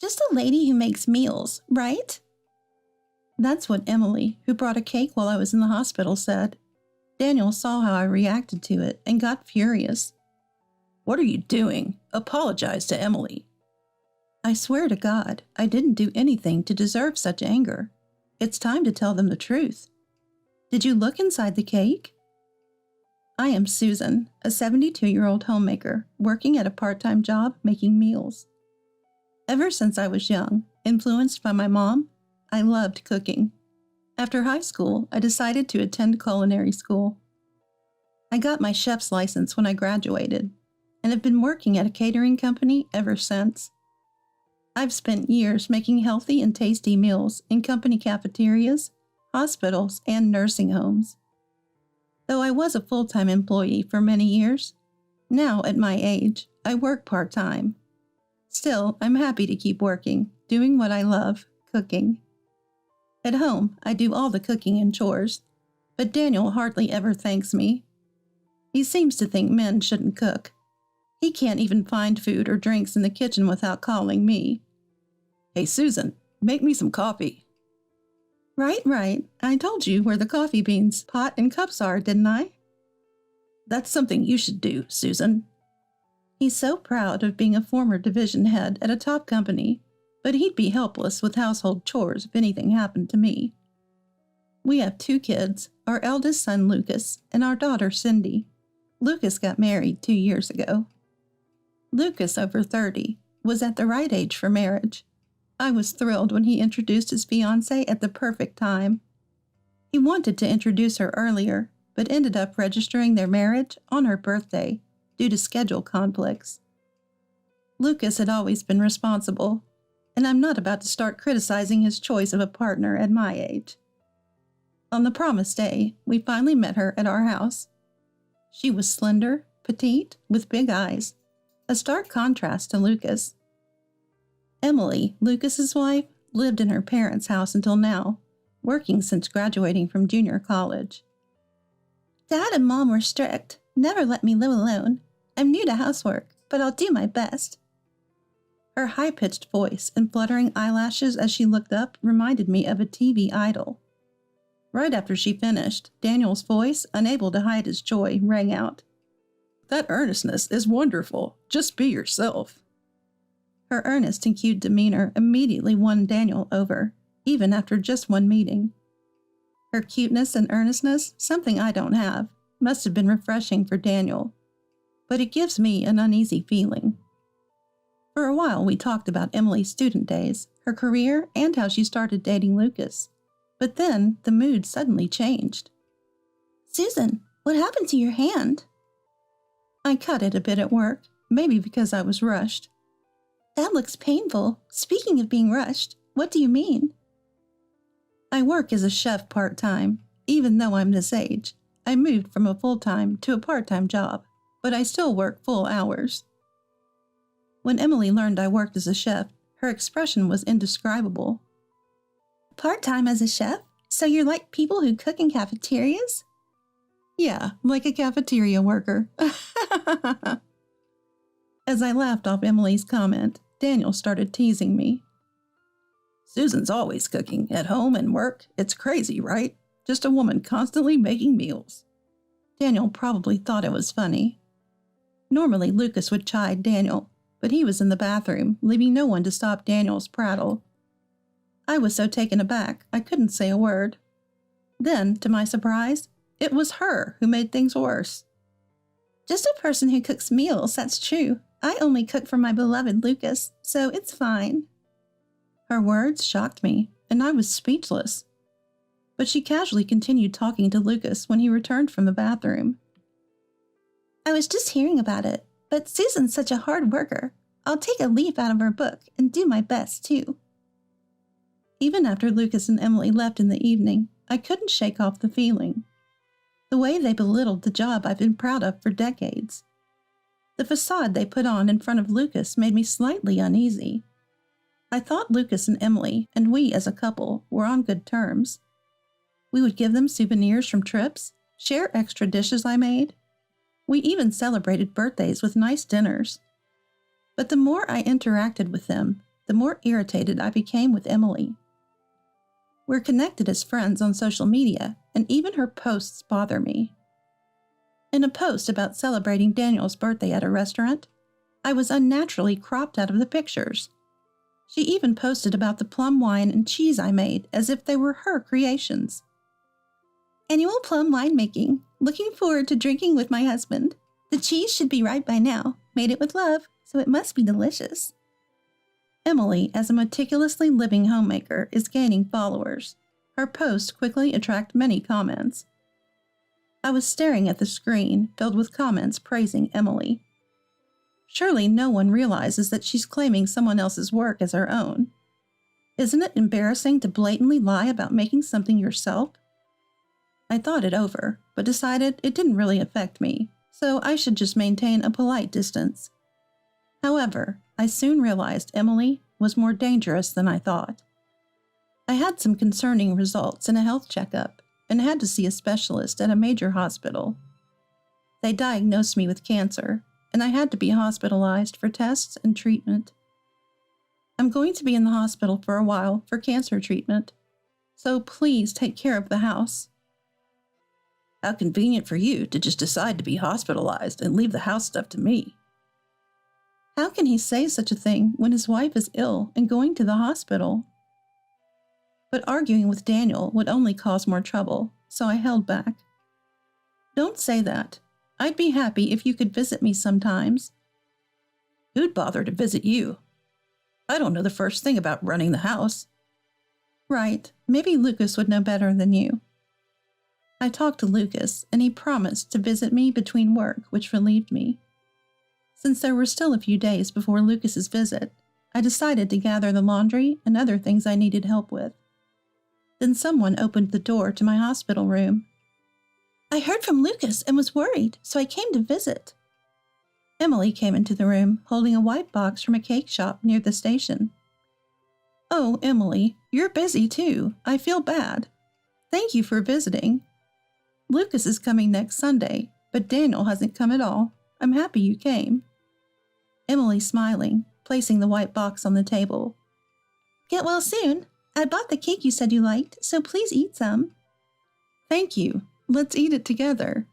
Just a lady who makes meals, right? That's what Emily, who brought a cake while I was in the hospital, said. Daniel saw how I reacted to it and got furious. What are you doing? Apologize to Emily. I swear to God, I didn't do anything to deserve such anger. It's time to tell them the truth. Did you look inside the cake? I am Susan, a 72-year-old homemaker, working at a part-time job making meals. Ever since I was young, influenced by my mom, I loved cooking. After high school, I decided to attend culinary school. I got my chef's license when I graduated, and have been working at a catering company ever since. I've spent years making healthy and tasty meals in company cafeterias, hospitals, and nursing homes. Though I was a full-time employee for many years, now at my age, I work part-time. Still, I'm happy to keep working, doing what I love, cooking. At home, I do all the cooking and chores, but Daniel hardly ever thanks me. He seems to think men shouldn't cook. He can't even find food or drinks in the kitchen without calling me. Hey, Susan, make me some coffee. Right. I told you where the coffee beans, pot, and cups are, didn't I? That's something you should do, Susan. He's so proud of being a former division head at a top company, but he'd be helpless with household chores if anything happened to me. We have 2 kids, our eldest son Lucas and our daughter Cindy. Lucas got married 2 years ago. Lucas, over 30, was at the right age for marriage. I was thrilled when he introduced his fiancée at the perfect time. He wanted to introduce her earlier, but ended up registering their marriage on her birthday due to schedule conflicts. Lucas had always been responsible, and I'm not about to start criticizing his choice of a partner at my age. On the promised day, we finally met her at our house. She was slender, petite, with big eyes, a stark contrast to Lucas. Emily, Lucas's wife, lived in her parents' house until now, working since graduating from junior college. Dad and Mom were strict, never let me live alone. I'm new to housework, but I'll do my best. Her high-pitched voice and fluttering eyelashes as she looked up reminded me of a TV idol. Right after she finished, Daniel's voice, unable to hide his joy, rang out. That earnestness is wonderful. Just be yourself. Her earnest and cute demeanor immediately won Daniel over, even after just one meeting. Her cuteness and earnestness, something I don't have, must have been refreshing for Daniel, but it gives me an uneasy feeling. For a while we talked about Emily's student days, her career, and how she started dating Lucas. But then the mood suddenly changed. Susan, what happened to your hand? I cut it a bit at work, maybe because I was rushed. That looks painful. Speaking of being rushed, what do you mean? I work as a chef part-time. Even though I'm this age, I moved from a full-time to a part-time job, but I still work full hours. When Emily learned I worked as a chef, her expression was indescribable. Part-time as a chef? So you're like people who cook in cafeterias? Yeah, like a cafeteria worker. As I laughed off Emily's comment, Daniel started teasing me. Susan's always cooking, at home and work. It's crazy, right? Just a woman constantly making meals. Daniel probably thought it was funny. Normally, Lucas would chide Daniel, but he was in the bathroom, leaving no one to stop Daniel's prattle. I was so taken aback, I couldn't say a word. Then, to my surprise, it was her who made things worse. Just a person who cooks meals, that's true. I only cook for my beloved Lucas, so it's fine. Her words shocked me, and I was speechless. But she casually continued talking to Lucas when he returned from the bathroom. I was just hearing about it, but Susan's such a hard worker. I'll take a leaf out of her book and do my best, too. Even after Lucas and Emily left in the evening, I couldn't shake off the feeling. The way they belittled the job I've been proud of for decades. The facade they put on in front of Lucas made me slightly uneasy. I thought Lucas and Emily, and we as a couple, were on good terms. We would give them souvenirs from trips, share extra dishes I made. We even celebrated birthdays with nice dinners. But the more I interacted with them, the more irritated I became with Emily. We're connected as friends on social media, and even her posts bother me. In a post about celebrating Daniel's birthday at a restaurant, I was unnaturally cropped out of the pictures. She even posted about the plum wine and cheese I made as if they were her creations. Annual plum winemaking. Looking forward to drinking with my husband. The cheese should be right by now. Made it with love, so it must be delicious. Emily, as a meticulously living homemaker, is gaining followers. Her posts quickly attract many comments. I was staring at the screen, filled with comments praising Emily. Surely no one realizes that she's claiming someone else's work as her own. Isn't it embarrassing to blatantly lie about making something yourself? I thought it over, but decided it didn't really affect me, so I should just maintain a polite distance. However, I soon realized Emily was more dangerous than I thought. I had some concerning results in a health checkup and had to see a specialist at a major hospital. They diagnosed me with cancer, and I had to be hospitalized for tests and treatment. I'm going to be in the hospital for a while for cancer treatment, so please take care of the house. How convenient for you to just decide to be hospitalized and leave the house stuff to me. How can he say such a thing when his wife is ill and going to the hospital? But arguing with Daniel would only cause more trouble, so I held back. Don't say that. I'd be happy if you could visit me sometimes. Who'd bother to visit you? I don't know the first thing about running the house. Right, maybe Lucas would know better than you. I talked to Lucas, and he promised to visit me between work, which relieved me. Since there were still a few days before Lucas's visit, I decided to gather the laundry and other things I needed help with. Then someone opened the door to my hospital room. I heard from Lucas and was worried, so I came to visit. Emily came into the room, holding a white box from a cake shop near the station. Oh, Emily, you're busy too. I feel bad. Thank you for visiting. Lucas is coming next Sunday, but Daniel hasn't come at all. I'm happy you came. Emily smiling, placing the white box on the table. Get well soon. I bought the cake you said you liked, so please eat some. Thank you. Let's eat it together.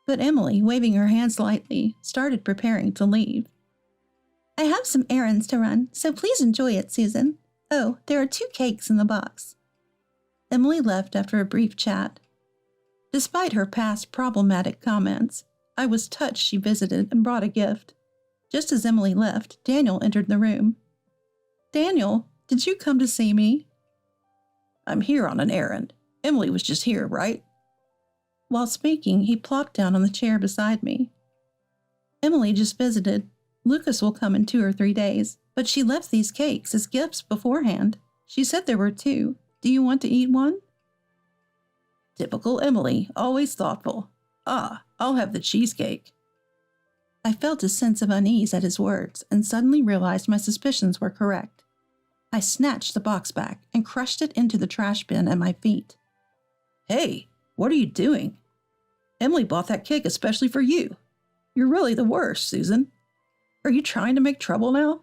But Emily, waving her hands lightly, started preparing to leave. I have some errands to run, so please enjoy it, Susan. Oh, there are 2 cakes in the box. Emily left after a brief chat. Despite her past problematic comments, I was touched she visited and brought a gift. Just as Emily left, Daniel entered the room. Daniel, did you come to see me? I'm here on an errand. Emily was just here, right? While speaking, he plopped down on the chair beside me. Emily just visited. Lucas will come in 2 or 3 days, but she left these cakes as gifts beforehand. She said there were 2. Do you want to eat one? Typical Emily, always thoughtful. I'll have the cheesecake. I felt a sense of unease at his words and suddenly realized my suspicions were correct. I snatched the box back and crushed it into the trash bin at my feet. Hey, what are you doing? Emily bought that cake especially for you. You're really the worst, Susan. Are you trying to make trouble now?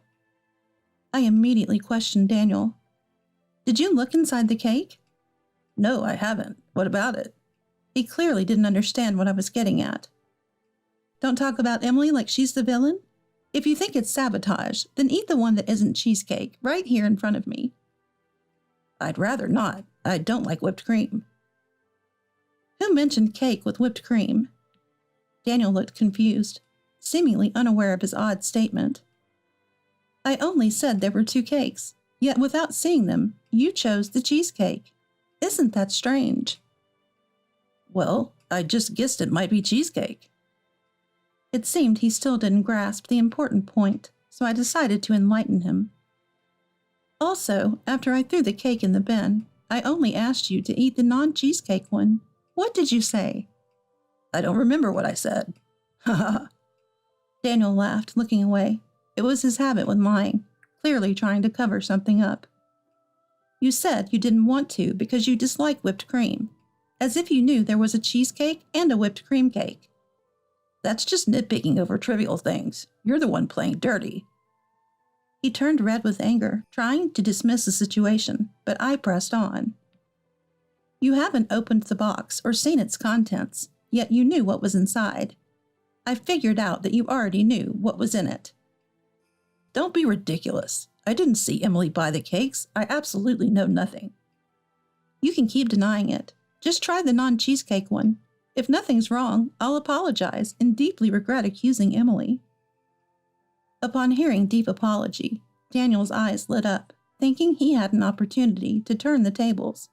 I immediately questioned Daniel. Did you look inside the cake? No, I haven't. What about it? He clearly didn't understand what I was getting at. Don't talk about Emily like she's the villain. If you think it's sabotage, then eat the one that isn't cheesecake, right here in front of me. I'd rather not. I don't like whipped cream. Who mentioned cake with whipped cream? Daniel looked confused, seemingly unaware of his odd statement. I only said there were 2 cakes, yet without seeing them, you chose the cheesecake. Isn't that strange? Well, I just guessed it might be cheesecake. It seemed he still didn't grasp the important point, so I decided to enlighten him. Also, after I threw the cake in the bin, I only asked you to eat the non-cheesecake one. What did you say? I don't remember what I said. Ha ha. Daniel laughed, looking away. It was his habit when lying, clearly trying to cover something up. You said you didn't want to because you dislike whipped cream, as if you knew there was a cheesecake and a whipped cream cake. That's just nitpicking over trivial things. You're the one playing dirty. He turned red with anger, trying to dismiss the situation, but I pressed on. You haven't opened the box or seen its contents, yet you knew what was inside. I figured out that you already knew what was in it. Don't be ridiculous. I didn't see Emily buy the cakes. I absolutely know nothing. You can keep denying it. Just try the non-cheesecake one. If nothing's wrong, I'll apologize and deeply regret accusing Emily. Upon hearing deep apology, Daniel's eyes lit up, thinking he had an opportunity to turn the tables.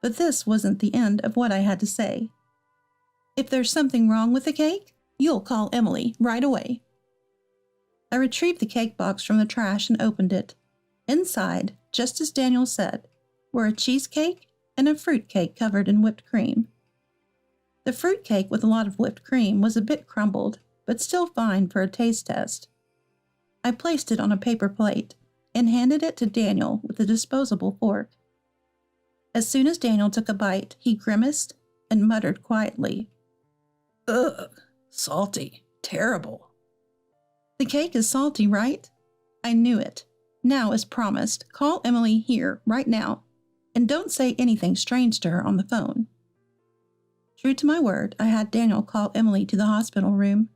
But this wasn't the end of what I had to say. If there's something wrong with the cake, you'll call Emily right away. I retrieved the cake box from the trash and opened it. Inside, just as Daniel said, were a cheesecake and a fruit cake covered in whipped cream. The fruit cake with a lot of whipped cream was a bit crumbled, but still fine for a taste test. I placed it on a paper plate and handed it to Daniel with a disposable fork. As soon as Daniel took a bite, he grimaced and muttered quietly, "Ugh, salty, terrible." The cake is salty, right? I knew it. Now, as promised, call Emily here right now, and don't say anything strange to her on the phone. True to my word, I had Daniel call Emily to the hospital room.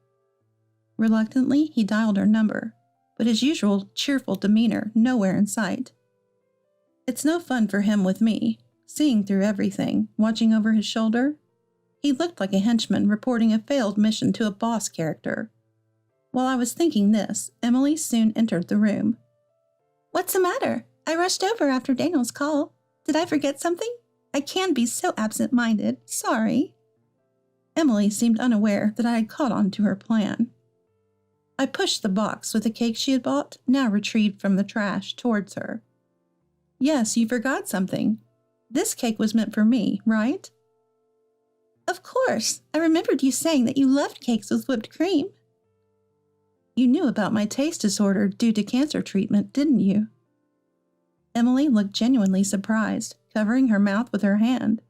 Reluctantly, he dialed her number, but his usual cheerful demeanor nowhere in sight. It's no fun for him with me, seeing through everything, watching over his shoulder. He looked like a henchman reporting a failed mission to a boss character. While I was thinking this, Emily soon entered the room. "What's the matter? I rushed over after Daniel's call. Did I forget something? I can be so absent-minded. Sorry." Emily seemed unaware that I had caught on to her plan. I pushed the box with the cake she had bought, now retrieved from the trash, towards her. "Yes, you forgot something. This cake was meant for me, right?" "Of course. I remembered you saying that you loved cakes with whipped cream." "You knew about my taste disorder due to cancer treatment, didn't you?" Emily looked genuinely surprised, covering her mouth with her hand.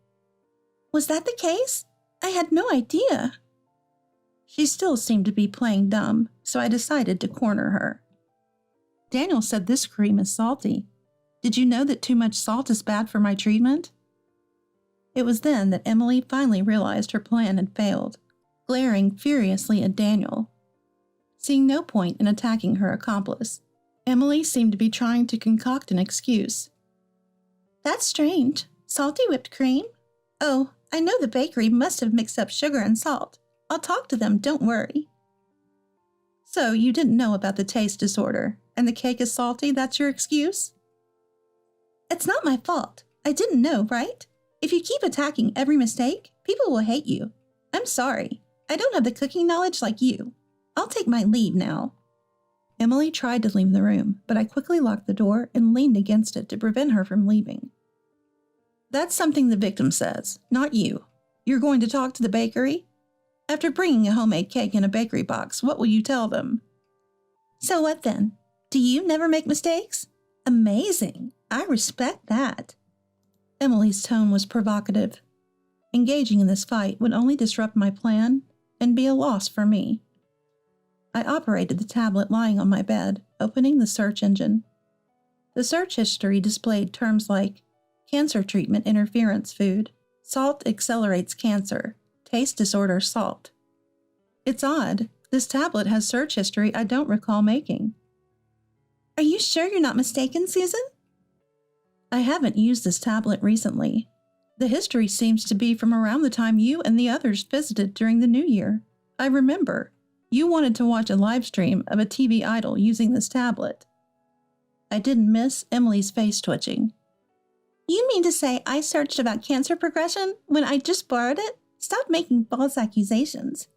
"Was that the case? I had no idea." She still seemed to be playing dumb, so I decided to corner her. "Daniel said this cream is salty. Did you know that too much salt is bad for my treatment?" It was then that Emily finally realized her plan had failed, glaring furiously at Daniel. Seeing no point in attacking her accomplice, Emily seemed to be trying to concoct an excuse. "That's strange. Salty whipped cream? Oh, I know the bakery must have mixed up sugar and salt. I'll talk to them, don't worry." "So you didn't know about the taste disorder, and the cake is salty, that's your excuse?" "It's not my fault. I didn't know, right? If you keep attacking every mistake, people will hate you. I'm sorry. I don't have the cooking knowledge like you. I'll take my leave now." Emily tried to leave the room, but I quickly locked the door and leaned against it to prevent her from leaving. "That's something the victim says, not you. You're going to talk to the bakery? After bringing a homemade cake in a bakery box, what will you tell them?" "So what then? Do you never make mistakes? Amazing. I respect that." Emily's tone was provocative. Engaging in this fight would only disrupt my plan and be a loss for me. I operated the tablet lying on my bed, opening the search engine. The search history displayed terms like cancer treatment interference food, salt accelerates cancer, taste disorder salt. It's odd. This tablet has search history I don't recall making. "Are you sure you're not mistaken, Susan?" "I haven't used this tablet recently. The history seems to be from around the time you and the others visited during the New Year. I remember. You wanted to watch a live stream of a TV idol using this tablet." I didn't miss Emily's face twitching. "You mean to say I searched about cancer progression when I just borrowed it? Stop making false accusations."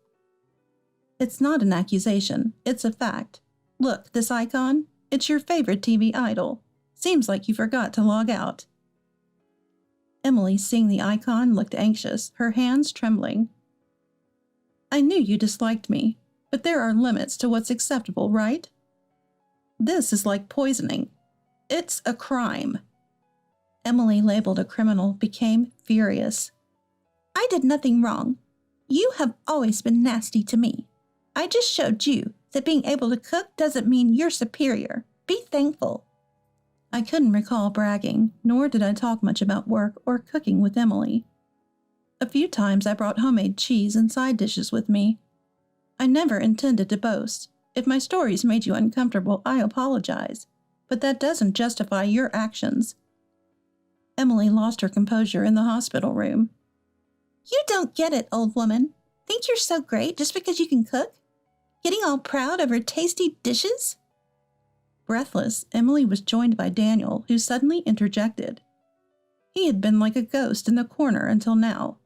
"It's not an accusation. It's a fact. Look, this icon? It's your favorite TV idol. Seems like you forgot to log out." Emily, seeing the icon, looked anxious, her hands trembling. "I knew you disliked me, but there are limits to what's acceptable, right? This is like poisoning. It's a crime." Emily, labeled a criminal, became furious. "I did nothing wrong. You have always been nasty to me. I just showed you that being able to cook doesn't mean you're superior. Be thankful. I couldn't recall bragging, nor did I talk much about work or cooking with Emily. A few times I brought homemade cheese and side dishes with me. I never intended to boast. If my stories made you uncomfortable, I apologize, but that doesn't justify your actions. Emily lost her composure in the hospital room. You don't get it, old woman. Think you're so great just because you can cook? Getting all proud over tasty dishes? Breathless, Emily was joined by Daniel, who suddenly interjected. He had been like a ghost in the corner until now.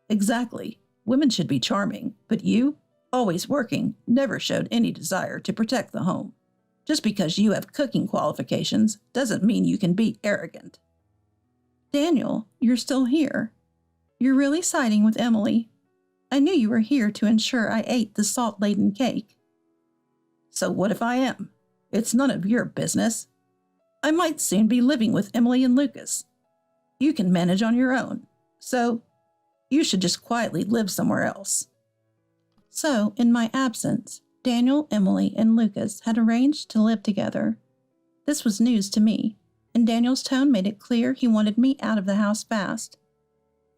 Exactly. Women should be charming, but you, always working, never showed any desire to protect the home. Just because you have cooking qualifications doesn't mean you can be arrogant. Daniel, you're still here. You're really siding with Emily. I knew you were here to ensure I ate the salt-laden cake. So what if I am? It's none of your business. I might soon be living with Emily and Lucas. You can manage on your own, so you should just quietly live somewhere else. So, in my absence, Daniel, Emily, and Lucas had arranged to live together. This was news to me, and Daniel's tone made it clear he wanted me out of the house fast.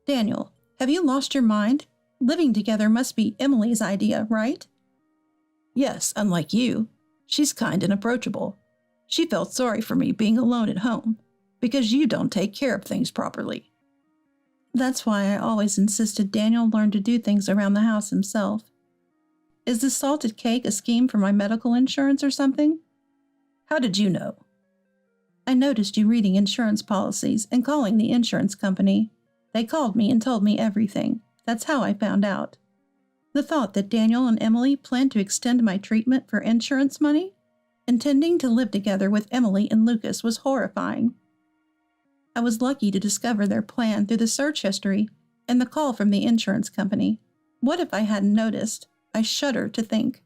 Daniel, have you lost your mind? Living together must be Emily's idea, right? Yes, unlike you. She's kind and approachable. She felt sorry for me being alone at home, because you don't take care of things properly. That's why I always insisted Daniel learn to do things around the house himself. Is this salted cake a scheme for my medical insurance or something? How did you know? I noticed you reading insurance policies and calling the insurance company. They called me and told me everything. That's how I found out. The thought that Daniel and Emily planned to extend my treatment for insurance money, intending to live together with Emily and Lucas, was horrifying. I was lucky to discover their plan through the search history and the call from the insurance company. What if I hadn't noticed? I shudder to think.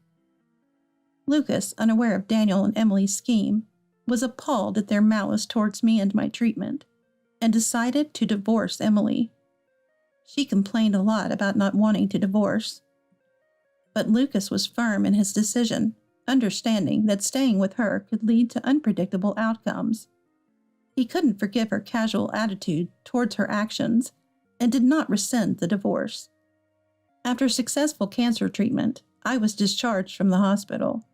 Lucas, unaware of Daniel and Emily's scheme, was appalled at their malice towards me and my treatment, and decided to divorce Emily. She complained a lot about not wanting to divorce. But Lucas was firm in his decision, understanding that staying with her could lead to unpredictable outcomes. He couldn't forgive her casual attitude towards her actions and did not rescind the divorce. After successful cancer treatment, I was discharged from the hospital.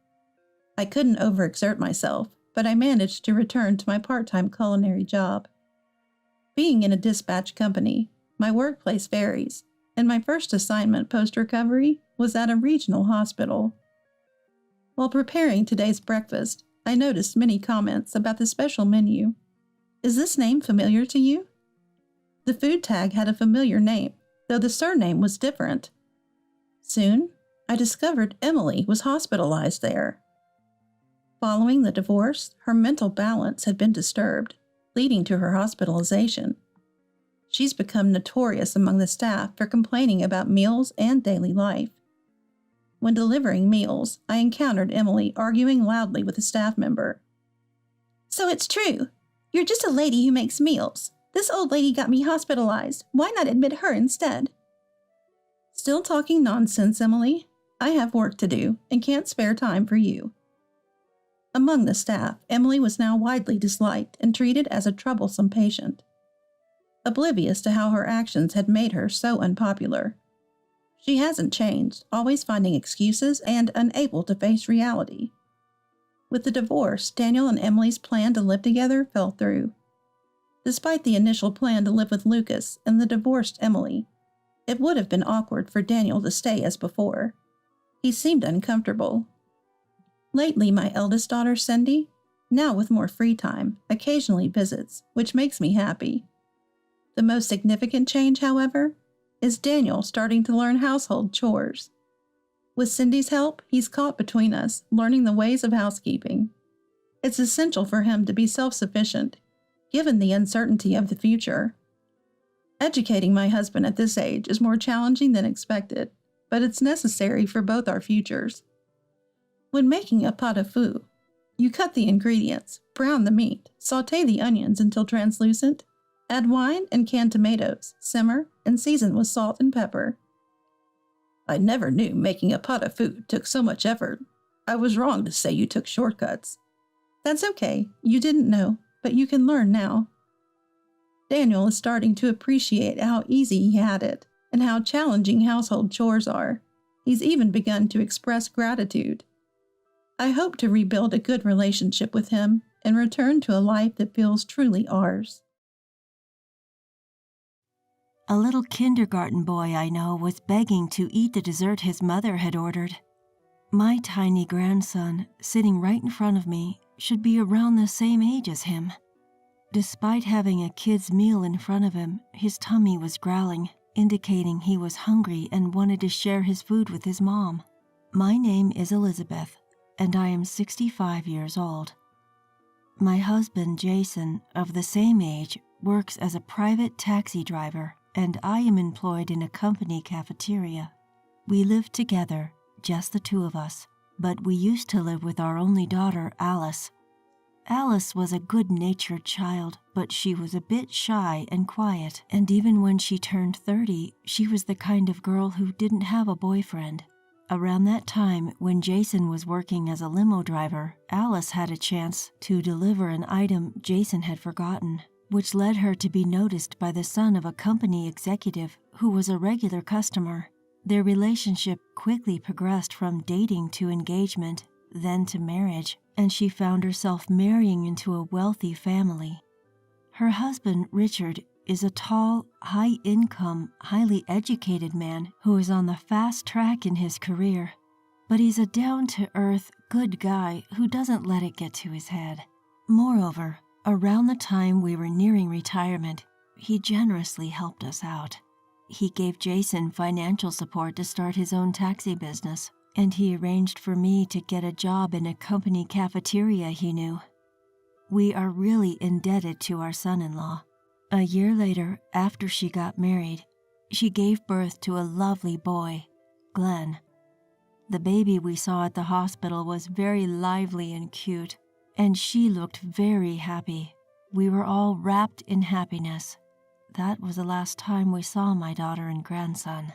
I couldn't overexert myself, but I managed to return to my part-time culinary job. Being in a dispatch company, my workplace varies, and my first assignment post-recovery was at a regional hospital. While preparing today's breakfast, I noticed many comments about the special menu. Is this name familiar to you? The food tag had a familiar name, though the surname was different. Soon, I discovered Emily was hospitalized there. Following the divorce, her mental balance had been disturbed, leading to her hospitalization. She's become notorious among the staff for complaining about meals and daily life. When delivering meals, I encountered Emily arguing loudly with a staff member. So it's true. You're just a lady who makes meals. This old lady got me hospitalized. Why not admit her instead? Still talking nonsense, Emily? I have work to do and can't spare time for you. Among the staff, Emily was now widely disliked and treated as a troublesome patient. Oblivious to how her actions had made her so unpopular. She hasn't changed, always finding excuses and unable to face reality. With the divorce, Daniel and Emily's plan to live together fell through. Despite the initial plan to live with Lucas and the divorced Emily, it would have been awkward for Daniel to stay as before. He seemed uncomfortable. Lately, my eldest daughter, Cindy, now with more free time, occasionally visits, which makes me happy. The most significant change, however, is Daniel starting to learn household chores. With Cindy's help, he's caught between us, learning the ways of housekeeping. It's essential for him to be self-sufficient, given the uncertainty of the future. Educating my husband at this age is more challenging than expected, but it's necessary for both our futures. When making a pot of foo, you cut the ingredients, brown the meat, sauté the onions until translucent, add wine and canned tomatoes, simmer, and season with salt and pepper. I never knew making a pot of food took so much effort. I was wrong to say you took shortcuts. That's okay. You didn't know, but you can learn now. Daniel is starting to appreciate how easy he had it and how challenging household chores are. He's even begun to express gratitude. I hope to rebuild a good relationship with him and return to a life that feels truly ours. A little kindergarten boy I know was begging to eat the dessert his mother had ordered. My tiny grandson, sitting right in front of me, should be around the same age as him. Despite having a kid's meal in front of him, his tummy was growling, indicating he was hungry and wanted to share his food with his mom. My name is Elizabeth, and I am 65 years old. My husband, Jason, of the same age, works as a private taxi driver, and I am employed in a company cafeteria. We live together, just the two of us, but we used to live with our only daughter, Alice. Alice was a good-natured child, but she was a bit shy and quiet, and even when she turned 30, she was the kind of girl who didn't have a boyfriend. Around that time, when Jason was working as a limo driver, Alice had a chance to deliver an item Jason had forgotten, which led her to be noticed by the son of a company executive who was a regular customer. Their relationship quickly progressed from dating to engagement, then to marriage, and she found herself marrying into a wealthy family. Her husband, Richard, is a tall, high-income, highly educated man who is on the fast track in his career. But he's a down-to-earth, good guy who doesn't let it get to his head. Moreover, around the time we were nearing retirement, he generously helped us out. He gave Jason financial support to start his own taxi business, and he arranged for me to get a job in a company cafeteria he knew. We are really indebted to our son-in-law. A year later, after she got married, she gave birth to a lovely boy, Glenn. The baby we saw at the hospital was very lively and cute, and she looked very happy. We were all wrapped in happiness. That was the last time we saw my daughter and grandson.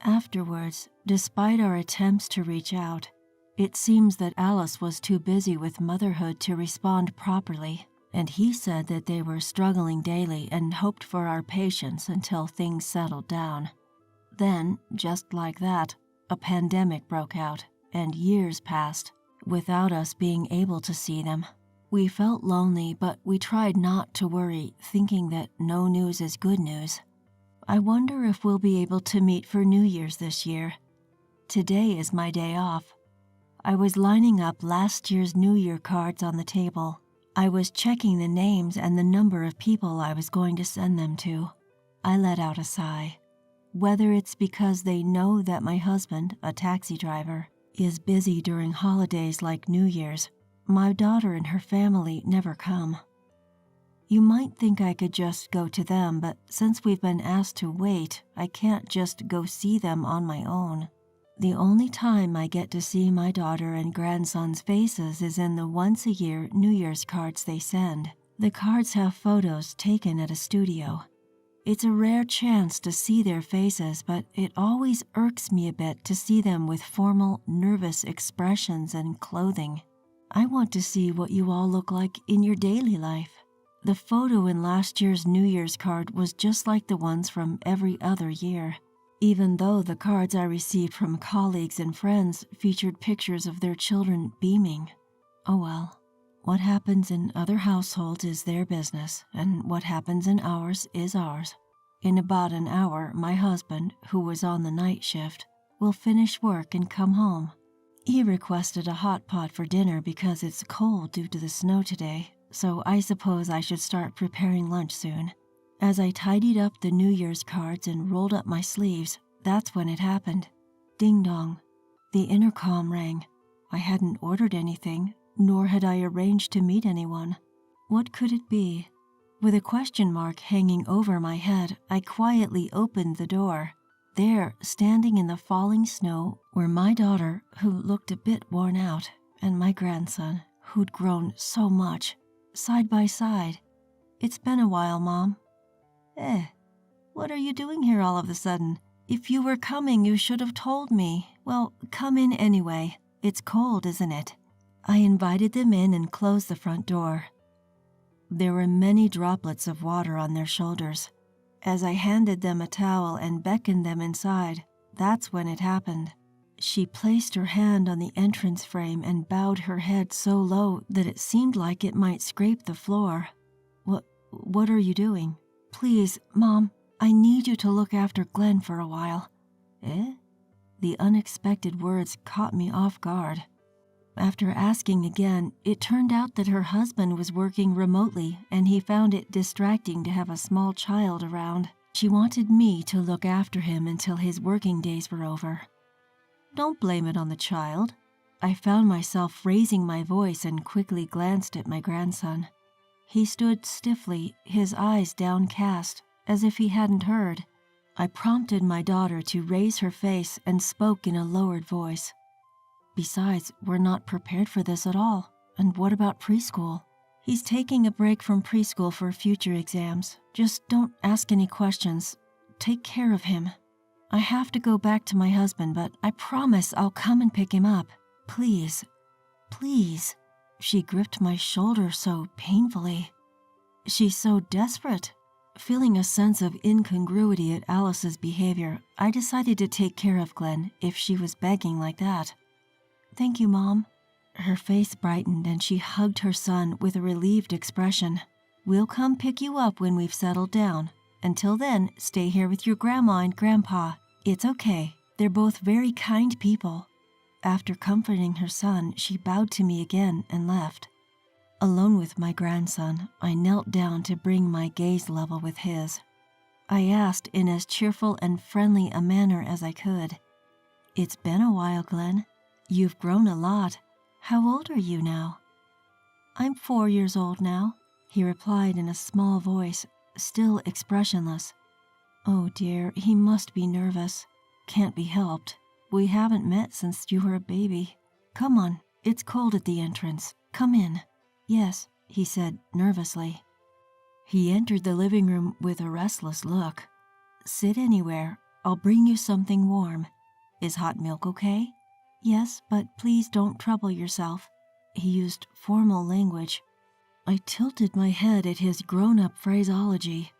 Afterwards, despite our attempts to reach out, it seems that Alice was too busy with motherhood to respond properly, and he said that they were struggling daily and hoped for our patience until things settled down. Then, just like that, a pandemic broke out, and years passed without us being able to see them. We felt lonely, but we tried not to worry, thinking that no news is good news. I wonder if we'll be able to meet for New Year's this year. Today is my day off. I was lining up last year's New Year cards on the table. I was checking the names and the number of people I was going to send them to. I let out a sigh. Whether it's because they know that my husband, a taxi driver, is busy during holidays like New Year's, my daughter and her family never come. You might think I could just go to them, but since we've been asked to wait, I can't just go see them on my own. The only time I get to see my daughter and grandson's faces is in the once-a-year New Year's cards they send. The cards have photos taken at a studio. It's a rare chance to see their faces, but it always irks me a bit to see them with formal, nervous expressions and clothing. I want to see what you all look like in your daily life. The photo in last year's New Year's card was just like the ones from every other year, even though the cards I received from colleagues and friends featured pictures of their children beaming. Oh well, what happens in other households is their business, and what happens in ours is ours. In about an hour, my husband, who was on the night shift, will finish work and come home. He requested a hot pot for dinner because it's cold due to the snow today, so I suppose I should start preparing lunch soon. As I tidied up the New Year's cards and rolled up my sleeves, that's when it happened. Ding dong. The intercom rang. I hadn't ordered anything, nor had I arranged to meet anyone. What could it be? With a question mark hanging over my head, I quietly opened the door. There, standing in the falling snow, were my daughter, who looked a bit worn out, and my grandson, who'd grown so much, side by side. It's been a while, Mom. What are you doing here all of a sudden? If you were coming, you should have told me. Well, come in anyway. It's cold, isn't it? I invited them in and closed the front door. There were many droplets of water on their shoulders. As I handed them a towel and beckoned them inside, that's when it happened. She placed her hand on the entrance frame and bowed her head so low that it seemed like it might scrape the floor. What are you doing? Please, Mom, I need you to look after Glenn for a while. Eh? The unexpected words caught me off guard. After asking again, it turned out that her husband was working remotely and he found it distracting to have a small child around. She wanted me to look after him until his working days were over. Don't blame it on the child. I found myself raising my voice and quickly glanced at my grandson. He stood stiffly, his eyes downcast, as if he hadn't heard. I prompted my daughter to raise her face and spoke in a lowered voice. Besides, we're not prepared for this at all. And what about preschool? He's taking a break from preschool for future exams. Just don't ask any questions. Take care of him. I have to go back to my husband, but I promise I'll come and pick him up. Please. Please. She gripped my shoulder so painfully. She's so desperate. Feeling a sense of incongruity at Alice's behavior, I decided to take care of Glenn if she was begging like that. Thank you, Mom. Her face brightened and she hugged her son with a relieved expression. We'll come pick you up when we've settled down. Until then, stay here with your grandma and grandpa. It's okay. They're both very kind people. After comforting her son, she bowed to me again and left. Alone with my grandson, I knelt down to bring my gaze level with his. I asked in as cheerful and friendly a manner as I could. It's been a while, Glenn. You've grown a lot. How old are you now? I'm 4 years old now, he replied in a small voice, still expressionless. Oh dear, he must be nervous. Can't be helped. We haven't met since you were a baby. Come on, it's cold at the entrance. Come in. Yes, he said nervously. He entered the living room with a restless look. Sit anywhere. I'll bring you something warm. Is hot milk okay? Yes, but please don't trouble yourself. He used formal language. I tilted my head at his grown-up phraseology.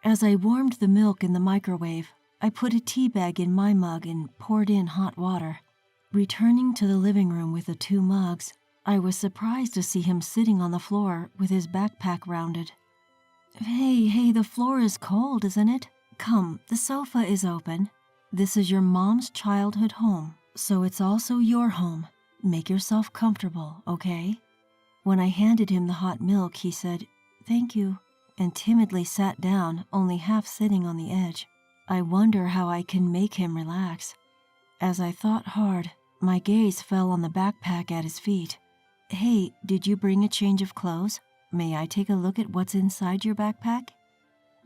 As I warmed the milk in the microwave, I put a tea bag in my mug and poured in hot water. Returning to the living room with the 2 mugs, I was surprised to see him sitting on the floor with his backpack rounded. Hey, the floor is cold, isn't it? Come, the sofa is open. This is your mom's childhood home, so it's also your home. Make yourself comfortable, okay? When I handed him the hot milk, he said, "Thank you," and timidly sat down, only half sitting on the edge. I wonder how I can make him relax. As I thought hard, my gaze fell on the backpack at his feet. Hey, did you bring a change of clothes? May I take a look at what's inside your backpack?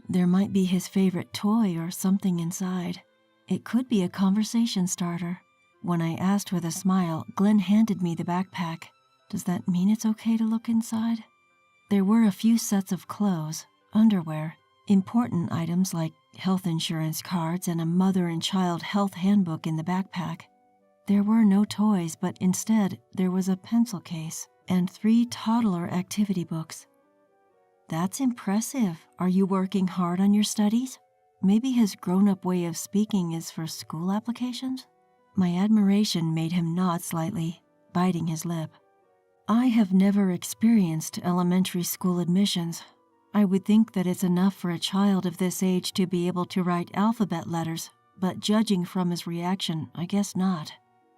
There might be his favorite toy or something inside. It could be a conversation starter. When I asked with a smile, Glenn handed me the backpack. Does that mean it's okay to look inside? There were a few sets of clothes, underwear, important items like health insurance cards and a mother and child health handbook in the backpack. There were no toys, but instead there was a pencil case and 3 toddler activity books. That's impressive. Are you working hard on your studies? Maybe his grown-up way of speaking is for school applications? My admiration made him nod slightly, biting his lip. I have never experienced elementary school admissions. I would think that it's enough for a child of this age to be able to write alphabet letters, but judging from his reaction, I guess not.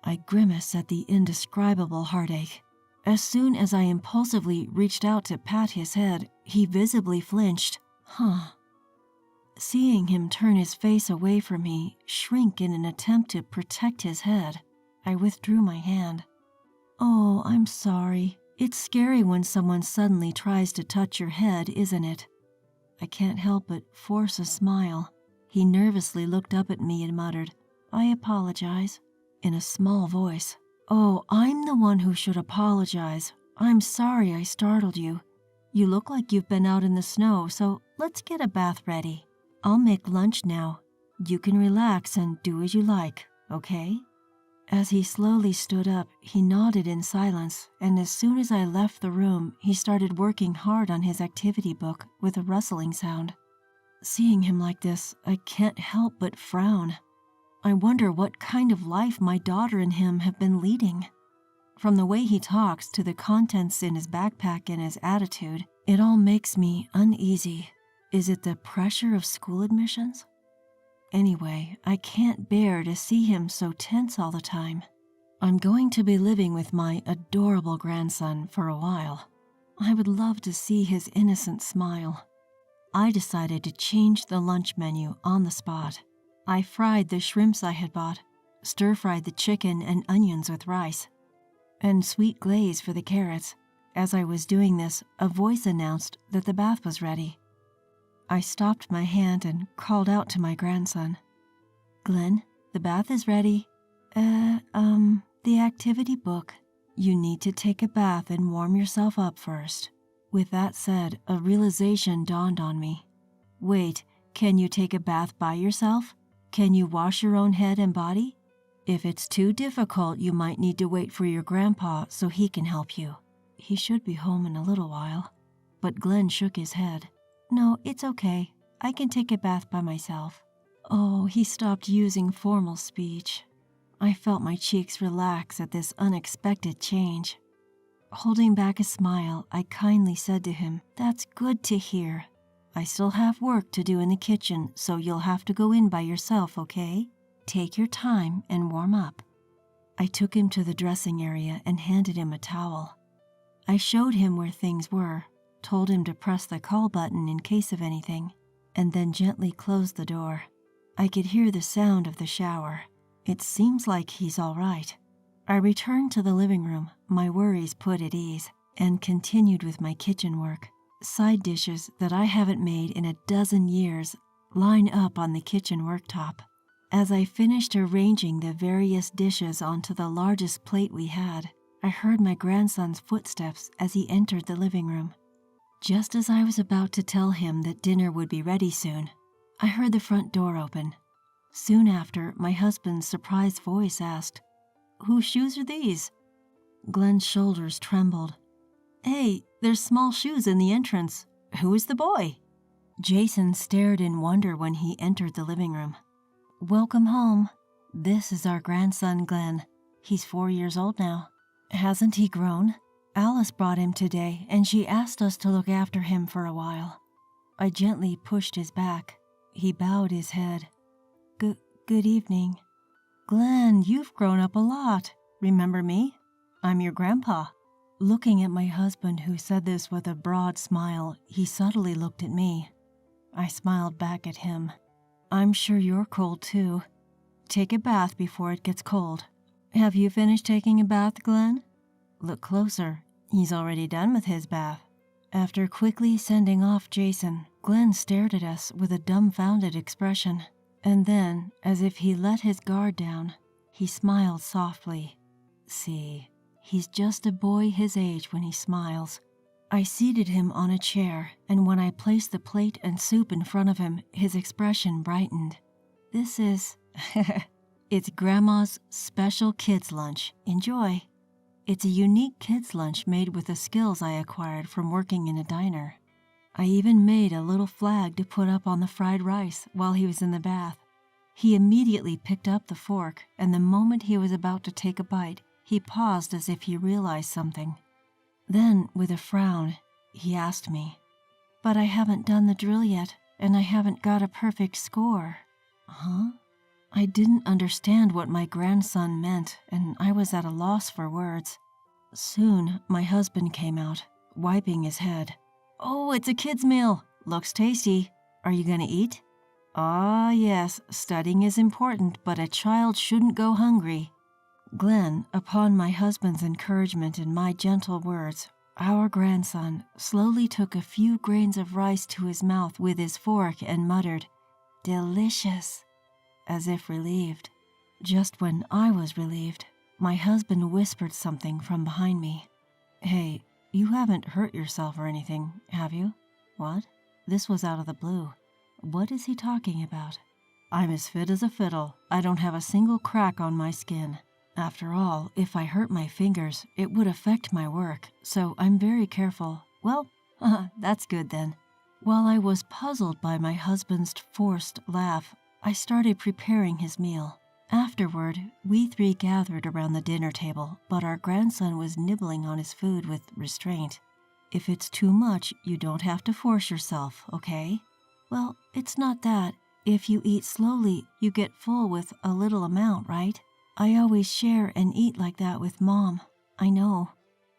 I grimaced at the indescribable heartache. As soon as I impulsively reached out to pat his head, he visibly flinched. Seeing him turn his face away from me, shrink in an attempt to protect his head, I withdrew my hand. Oh, I'm sorry. It's scary when someone suddenly tries to touch your head, isn't it? I can't help but force a smile. He nervously looked up at me and muttered, I apologize, in a small voice. Oh, I'm the one who should apologize. I'm sorry I startled you. You look like you've been out in the snow, so let's get a bath ready. I'll make lunch now. You can relax and do as you like, okay? As he slowly stood up, he nodded in silence, and as soon as I left the room, he started working hard on his activity book with a rustling sound. Seeing him like this, I can't help but frown. I wonder what kind of life my daughter and him have been leading. From the way he talks to the contents in his backpack and his attitude, it all makes me uneasy. Is it the pressure of school admissions? Anyway, I can't bear to see him so tense all the time. I'm going to be living with my adorable grandson for a while. I would love to see his innocent smile. I decided to change the lunch menu on the spot. I fried the shrimps I had bought, stir-fried the chicken and onions with rice, and sweet glaze for the carrots. As I was doing this, a voice announced that the bath was ready. I stopped my hand and called out to my grandson. "Glenn, the bath is ready. The activity book. You need to take a bath and warm yourself up first." With that said, a realization dawned on me. Wait, can you take a bath by yourself? Can you wash your own head and body? If it's too difficult, you might need to wait for your grandpa so he can help you. He should be home in a little while. But Glenn shook his head. "No, it's okay. I can take a bath by myself." Oh, he stopped using formal speech. I felt my cheeks relax at this unexpected change. Holding back a smile, I kindly said to him, "That's good to hear. I still have work to do in the kitchen, so you'll have to go in by yourself, okay? Take your time and warm up." I took him to the dressing area and handed him a towel. I showed him where things were, told him to press the call button in case of anything, and then gently closed the door. I could hear the sound of the shower. It seems like he's all right. I returned to the living room, my worries put at ease, and continued with my kitchen work. Side dishes that I haven't made in a dozen years line up on the kitchen worktop. As I finished arranging the various dishes onto the largest plate we had, I heard my grandson's footsteps as he entered the living room. Just as I was about to tell him that dinner would be ready soon, I heard the front door open. Soon after, my husband's surprised voice asked, "Whose shoes are these?" Glenn's shoulders trembled. "Hey, there's small shoes in the entrance. Who is the boy?" Jason stared in wonder when he entered the living room. "Welcome home. This is our grandson, Glenn. He's 4 years old now. Hasn't he grown? Alice brought him today, and she asked us to look after him for a while." I gently pushed his back. He bowed his head. Good evening." "Glenn, you've grown up a lot. Remember me? I'm your grandpa." Looking at my husband, who said this with a broad smile, he subtly looked at me. I smiled back at him. "I'm sure you're cold too. Take a bath before it gets cold." "Have you finished taking a bath, Glenn?" "Look closer. He's already done with his bath." After quickly sending off Jason, Glenn stared at us with a dumbfounded expression. And then, as if he let his guard down, he smiled softly. See, he's just a boy his age when he smiles. I seated him on a chair, and when I placed the plate and soup in front of him, his expression brightened. "This is..." "It's Grandma's special kids' lunch. Enjoy." It's a unique kids' lunch made with the skills I acquired from working in a diner. I even made a little flag to put up on the fried rice while he was in the bath. He immediately picked up the fork, and the moment he was about to take a bite, he paused as if he realized something. Then, with a frown, he asked me, "But I haven't done the drill yet, and I haven't got a perfect score." Huh? I didn't understand what my grandson meant, and I was at a loss for words. Soon, my husband came out, wiping his head. "Oh, it's a kid's meal. Looks tasty. Are you gonna eat?" "Ah, yes, studying is important, but a child shouldn't go hungry." Glenn, upon my husband's encouragement and my gentle words, our grandson slowly took a few grains of rice to his mouth with his fork and muttered, "Delicious," as if relieved. Just when I was relieved, my husband whispered something from behind me. "Hey, you haven't hurt yourself or anything, have you?" "What?" This was out of the blue. What is he talking about? "I'm as fit as a fiddle. I don't have a single crack on my skin." After all, if I hurt my fingers, it would affect my work, so I'm very careful. Well, that's good then. While I was puzzled by my husband's forced laugh, I started preparing his meal. Afterward, we three gathered around the dinner table, but our grandson was nibbling on his food with restraint. If it's too much, you don't have to force yourself, okay? Well, it's not that. If you eat slowly, you get full with a little amount, right? I always share and eat like that with Mom. I know.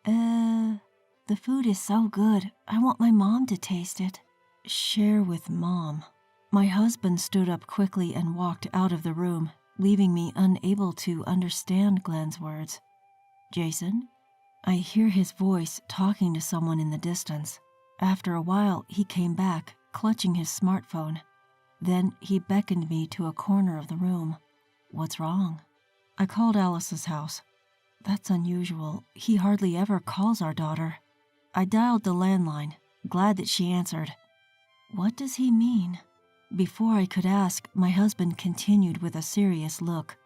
The food is so good. I want my mom to taste it. Share with Mom. My husband stood up quickly and walked out of the room, leaving me unable to understand Glenn's words. Jason? I hear his voice talking to someone in the distance. After a while, he came back, clutching his smartphone. Then he beckoned me to a corner of the room. What's wrong? I called Alice's house. That's unusual. He hardly ever calls our daughter. I dialed the landline, glad that she answered. What does he mean? Before I could ask, my husband continued with a serious look.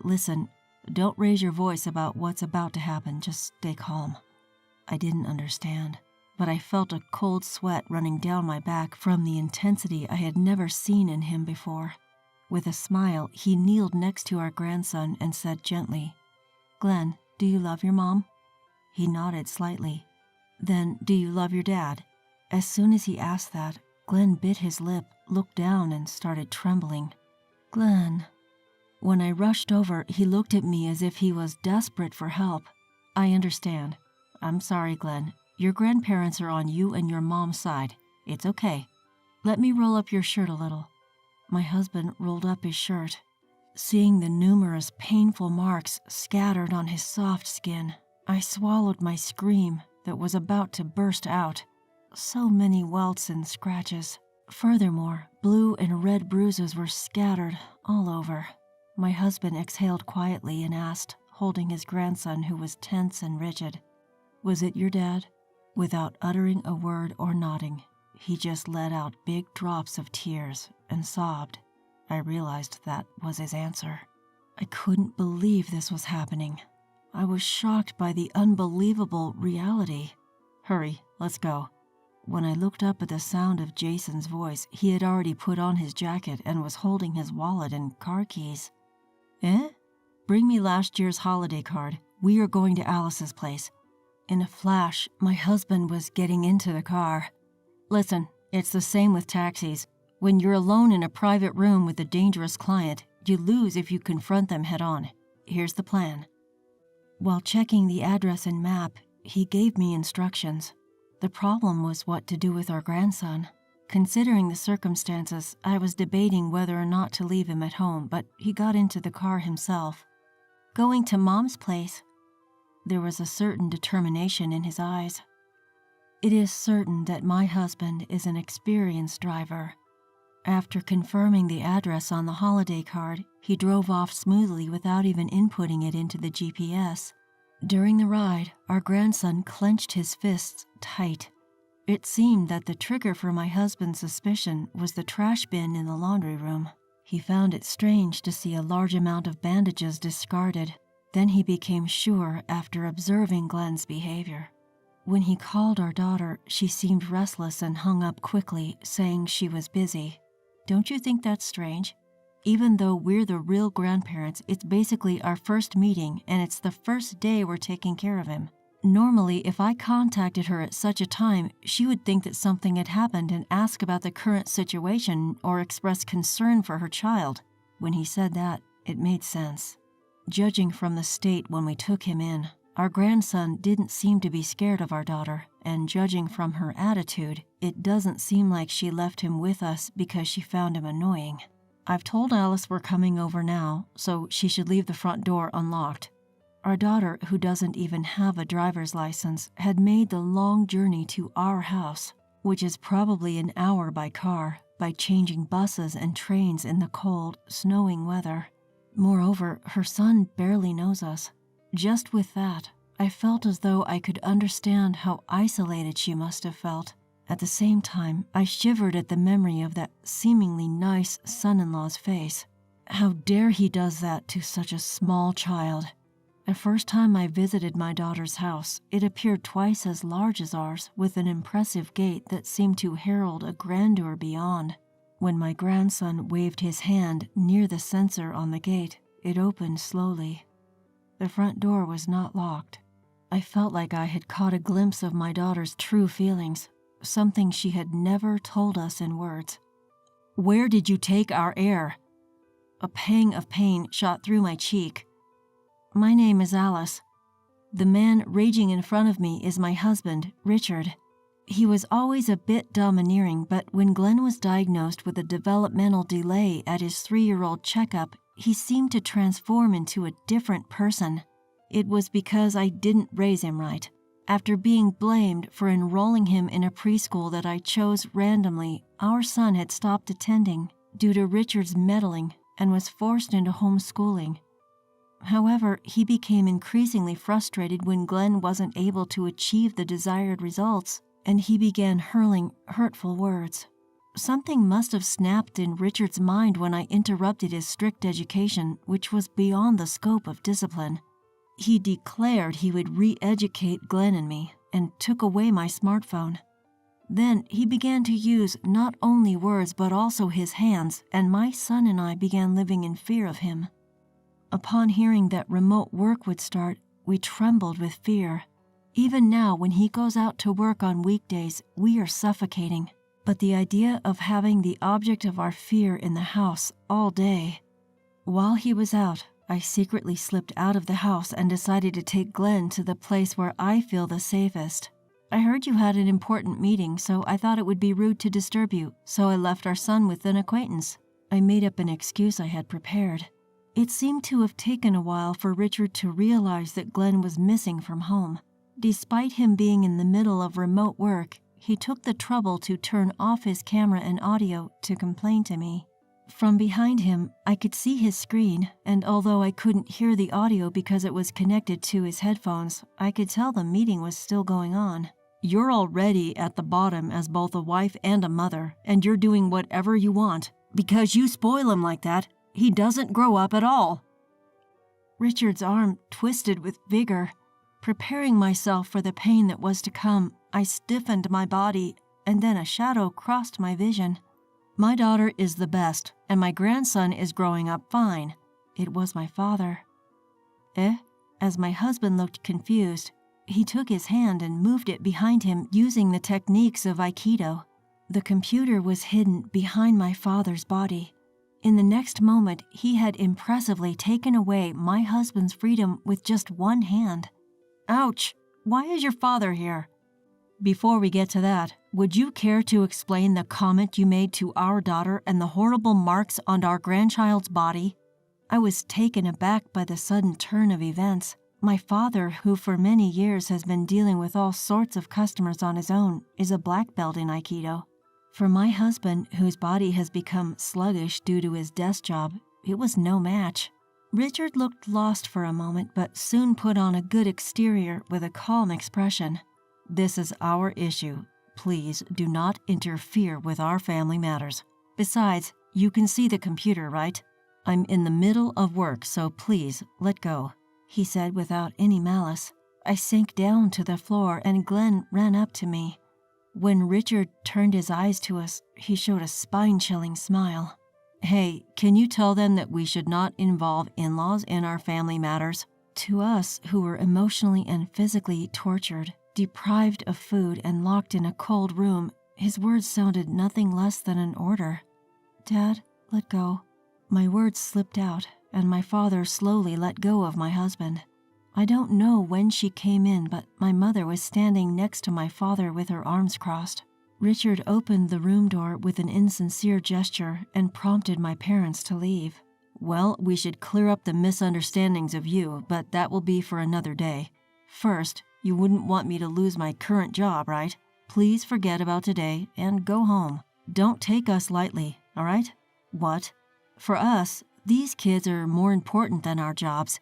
Listen, don't raise your voice about what's about to happen. Just stay calm. I didn't understand, but I felt a cold sweat running down my back from the intensity I had never seen in him before. With a smile, he kneeled next to our grandson and said gently, Glenn, do you love your mom? He nodded slightly. Then, do you love your dad? As soon as he asked that, Glenn bit his lip, looked down, and started trembling. Glenn. When I rushed over, he looked at me as if he was desperate for help. I understand. I'm sorry, Glenn. Your grandparents are on you and your mom's side. It's okay. Let me roll up your shirt a little. My husband rolled up his shirt. Seeing the numerous painful marks scattered on his soft skin, I swallowed my scream that was about to burst out. So many welts and scratches. Furthermore, blue and red bruises were scattered all over. My husband exhaled quietly and asked, holding his grandson who was tense and rigid, Was it your dad? Without uttering a word or nodding, he just let out big drops of tears and sobbed. I realized that was his answer. I couldn't believe this was happening. I was shocked by the unbelievable reality. Hurry, let's go. When I looked up at the sound of Jason's voice, he had already put on his jacket and was holding his wallet and car keys. Bring me last year's holiday card. We are going to Alice's place. In a flash, my husband was getting into the car. Listen, it's the same with taxis. When you're alone in a private room with a dangerous client, you lose if you confront them head on. Here's the plan. While checking the address and map, he gave me instructions. The problem was what to do with our grandson. Considering the circumstances, I was debating whether or not to leave him at home, but he got into the car himself. Going to Mom's place. There was a certain determination in his eyes. It is certain that my husband is an experienced driver. After confirming the address on the holiday card, he drove off smoothly without even inputting it into the GPS. During the ride, our grandson clenched his fists tight. It seemed that the trigger for my husband's suspicion was the trash bin in the laundry room. He found it strange to see a large amount of bandages discarded. Then he became sure after observing Glenn's behavior. When he called our daughter, she seemed restless and hung up quickly, saying she was busy. Don't you think that's strange? Even though we're the real grandparents, it's basically our first meeting, and it's the first day we're taking care of him. Normally, if I contacted her at such a time, she would think that something had happened and ask about the current situation or express concern for her child. When he said that, it made sense. Judging from the state when we took him in, our grandson didn't seem to be scared of our daughter, and judging from her attitude, it doesn't seem like she left him with us because she found him annoying. I've told Alice we're coming over now, so she should leave the front door unlocked. Our daughter, who doesn't even have a driver's license, had made the long journey to our house, which is probably an hour by car, by changing buses and trains in the cold, snowing weather. Moreover, her son barely knows us. Just with that, I felt as though I could understand how isolated she must have felt. At the same time, I shivered at the memory of that seemingly nice son-in-law's face. How dare he does that to such a small child? The first time I visited my daughter's house, it appeared twice as large as ours, with an impressive gate that seemed to herald a grandeur beyond. When my grandson waved his hand near the sensor on the gate, it opened slowly. The front door was not locked. I felt like I had caught a glimpse of my daughter's true feelings, something she had never told us in words. "Where did you take our heir?" A pang of pain shot through my cheek. "My name is Alice. The man raging in front of me is my husband, Richard. He was always a bit domineering, but when Glenn was diagnosed with a developmental delay at his 3-year-old checkup, he seemed to transform into a different person. It was because I didn't raise him right. After being blamed for enrolling him in a preschool that I chose randomly, our son had stopped attending due to Richard's meddling and was forced into homeschooling. However, he became increasingly frustrated when Glenn wasn't able to achieve the desired results, and he began hurling hurtful words. Something must have snapped in Richard's mind when I interrupted his strict education, which was beyond the scope of discipline. He declared he would re-educate Glenn and me, and took away my smartphone. Then he began to use not only words but also his hands, and my son and I began living in fear of him. Upon hearing that remote work would start, we trembled with fear. Even now, when he goes out to work on weekdays, we are suffocating. But the idea of having the object of our fear in the house all day. While he was out, I secretly slipped out of the house and decided to take Glenn to the place where I feel the safest. I heard you had an important meeting, so I thought it would be rude to disturb you, so I left our son with an acquaintance. I made up an excuse I had prepared. It seemed to have taken a while for Richard to realize that Glenn was missing from home. Despite him being in the middle of remote work, he took the trouble to turn off his camera and audio to complain to me. From behind him, I could see his screen, and although I couldn't hear the audio because it was connected to his headphones, I could tell the meeting was still going on. "You're already at the bottom as both a wife and a mother, and you're doing whatever you want. Because you spoil him like that, he doesn't grow up at all." Richard's arm twisted with vigor. Preparing myself for the pain that was to come, I stiffened my body, and then a shadow crossed my vision. "My daughter is the best, and my grandson is growing up fine." It was my father. As my husband looked confused, he took his hand and moved it behind him using the techniques of Aikido. The computer was hidden behind my father's body. In the next moment, he had impressively taken away my husband's freedom with just one hand. "Ouch! Why is your father here?" "Before we get to that, would you care to explain the comment you made to our daughter and the horrible marks on our grandchild's body?" I was taken aback by the sudden turn of events. My father, who for many years has been dealing with all sorts of customers on his own, is a black belt in Aikido. For my husband, whose body has become sluggish due to his desk job, it was no match. Richard looked lost for a moment, but soon put on a good exterior with a calm expression. "This is our issue. Please do not interfere with our family matters. Besides, you can see the computer, right? I'm in the middle of work, so please let go," he said without any malice. I sank down to the floor and Glenn ran up to me. When Richard turned his eyes to us, he showed a spine-chilling smile. "Hey, can you tell them that we should not involve in-laws in our family matters?" To us, who were emotionally and physically tortured, deprived of food and locked in a cold room, his words sounded nothing less than an order. "Dad, let go." My words slipped out, and my father slowly let go of my husband. I don't know when she came in, but my mother was standing next to my father with her arms crossed. Richard opened the room door with an insincere gesture and prompted my parents to leave. "Well, we should clear up the misunderstandings of you, but that will be for another day. First, you wouldn't want me to lose my current job, right? Please forget about today and go home. Don't take us lightly, all right?" "What?" "For us, these kids are more important than our jobs.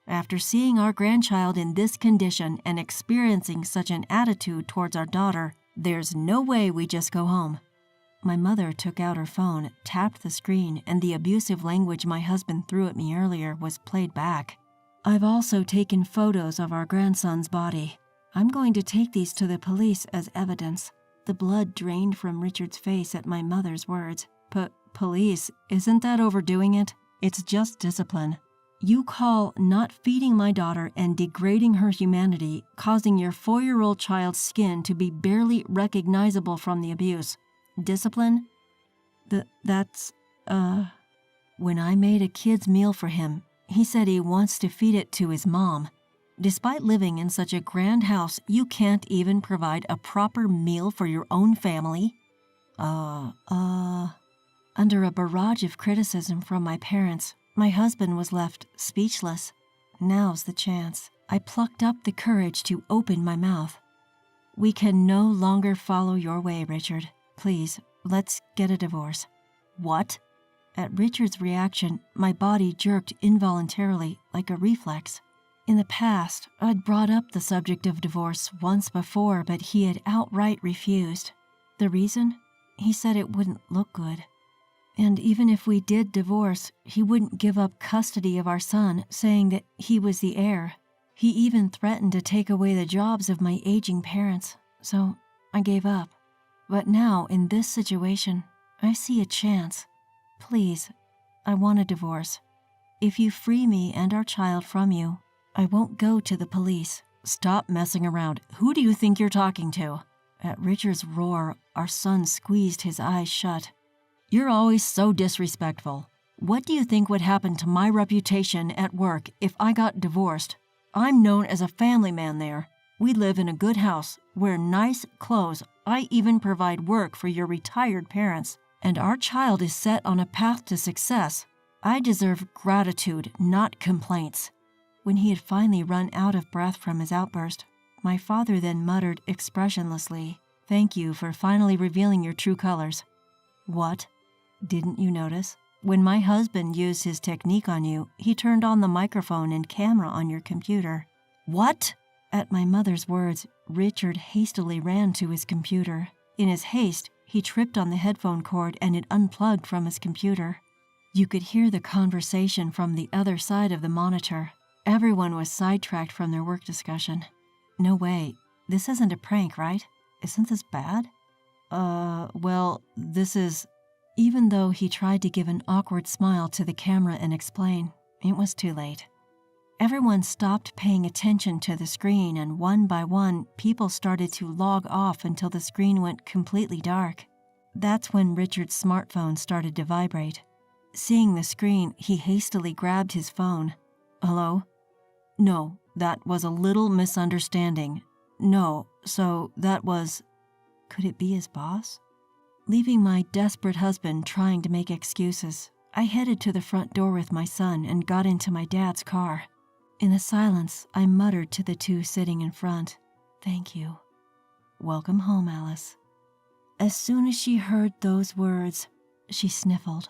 After seeing our grandchild in this condition and experiencing such an attitude towards our daughter, there's no way we just go home." My mother took out her phone, tapped the screen, and the abusive language my husband threw at me earlier was played back. I've also taken photos of our grandson's body. I'm going to take these to the police as evidence. The blood drained from Richard's face at my mother's words. Police, isn't that overdoing it? It's just discipline. You call not feeding my daughter and degrading her humanity, causing your 4-year-old child's skin to be barely recognizable from the abuse, discipline? When I made a kid's meal for him, he said he wants to feed it to his mom. Despite living in such a grand house, you can't even provide a proper meal for your own family? Under a barrage of criticism from my parents, my husband was left speechless. Now's the chance. I plucked up the courage to open my mouth. We can no longer follow your way, Richard. Please, let's get a divorce. What? At Richard's reaction, my body jerked involuntarily, like a reflex. In the past, I'd brought up the subject of divorce once before, but he had outright refused. The reason? He said it wouldn't look good. And even if we did divorce, he wouldn't give up custody of our son, saying that he was the heir. He even threatened to take away the jobs of my aging parents, so I gave up. But now, in this situation, I see a chance. Please, I want a divorce. If you free me and our child from you, I won't go to the police. Stop messing around. Who do you think you're talking to? At Richard's roar, our son squeezed his eyes shut. You're always so disrespectful. What do you think would happen to my reputation at work if I got divorced? I'm known as a family man there. We live in a good house, wear nice clothes. I even provide work for your retired parents. And our child is set on a path to success. I deserve gratitude, not complaints. When he had finally run out of breath from his outburst, my father then muttered expressionlessly, "Thank you for finally revealing your true colors." What? Didn't you notice? When my husband used his technique on you, he turned on the microphone and camera on your computer. What? At my mother's words, Richard hastily ran to his computer. In his haste, he tripped on the headphone cord and it unplugged from his computer. You could hear the conversation from the other side of the monitor. Everyone was sidetracked from their work discussion. No way. This isn't a prank, right? Isn't this bad? This is... Even though he tried to give an awkward smile to the camera and explain, it was too late. Everyone stopped paying attention to the screen, and one by one, people started to log off until the screen went completely dark. That's when Richard's smartphone started to vibrate. Seeing the screen, he hastily grabbed his phone. Hello? No, that was a little misunderstanding. No, so that was... Could it be his boss? Leaving my desperate husband trying to make excuses, I headed to the front door with my son and got into my dad's car. In the silence, I muttered to the two sitting in front, "Thank you. Welcome home, Alice." As soon as she heard those words, she sniffled.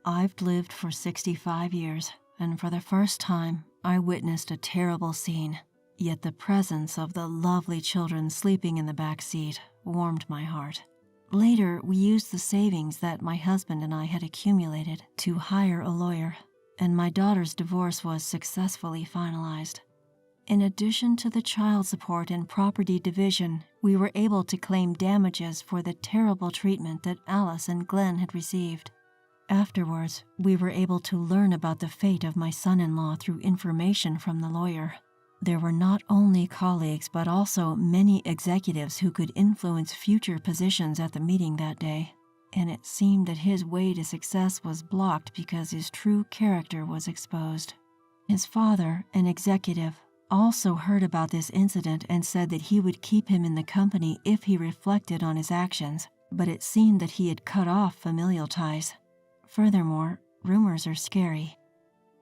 I've lived for 65 years, and for the first time, I witnessed a terrible scene. Yet the presence of the lovely children sleeping in the back seat warmed my heart. Later, we used the savings that my husband and I had accumulated to hire a lawyer, and my daughter's divorce was successfully finalized. In addition to the child support and property division, we were able to claim damages for the terrible treatment that Alice and Glenn had received. Afterwards, we were able to learn about the fate of my son-in-law through information from the lawyer. There were not only colleagues, but also many executives who could influence future positions at the meeting that day, and it seemed that his way to success was blocked because his true character was exposed. His father, an executive, also heard about this incident and said that he would keep him in the company if he reflected on his actions, but it seemed that he had cut off familial ties. Furthermore, rumors are scary.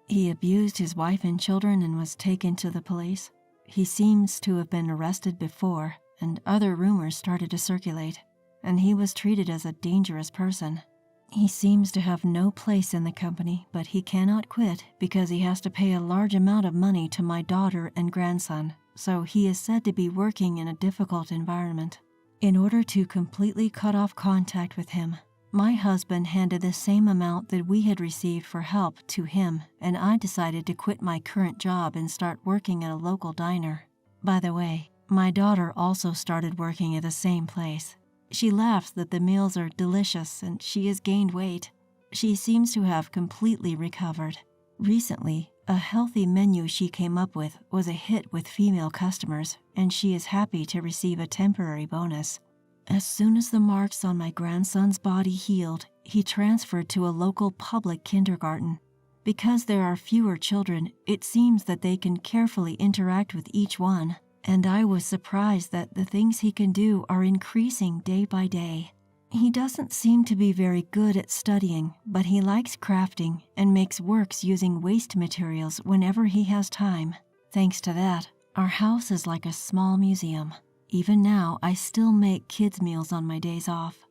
He abused his wife and children and was taken to the police. He seems to have been arrested before, and other rumors started to circulate, and he was treated as a dangerous person. He seems to have no place in the company, but he cannot quit because he has to pay a large amount of money to my daughter and grandson, so he is said to be working in a difficult environment. In order to completely cut off contact with him, my husband handed the same amount that we had received for help to him, and I decided to quit my current job and start working at a local diner. By the way, my daughter also started working at the same place. She laughs that the meals are delicious and she has gained weight. She seems to have completely recovered. Recently, a healthy menu she came up with was a hit with female customers, and she is happy to receive a temporary bonus. As soon as the marks on my grandson's body healed, he transferred to a local public kindergarten. Because there are fewer children, it seems that they can carefully interact with each one, and I was surprised that the things he can do are increasing day by day. He doesn't seem to be very good at studying, but he likes crafting and makes works using waste materials whenever he has time. Thanks to that, our house is like a small museum. Even now, I still make kids' meals on my days off.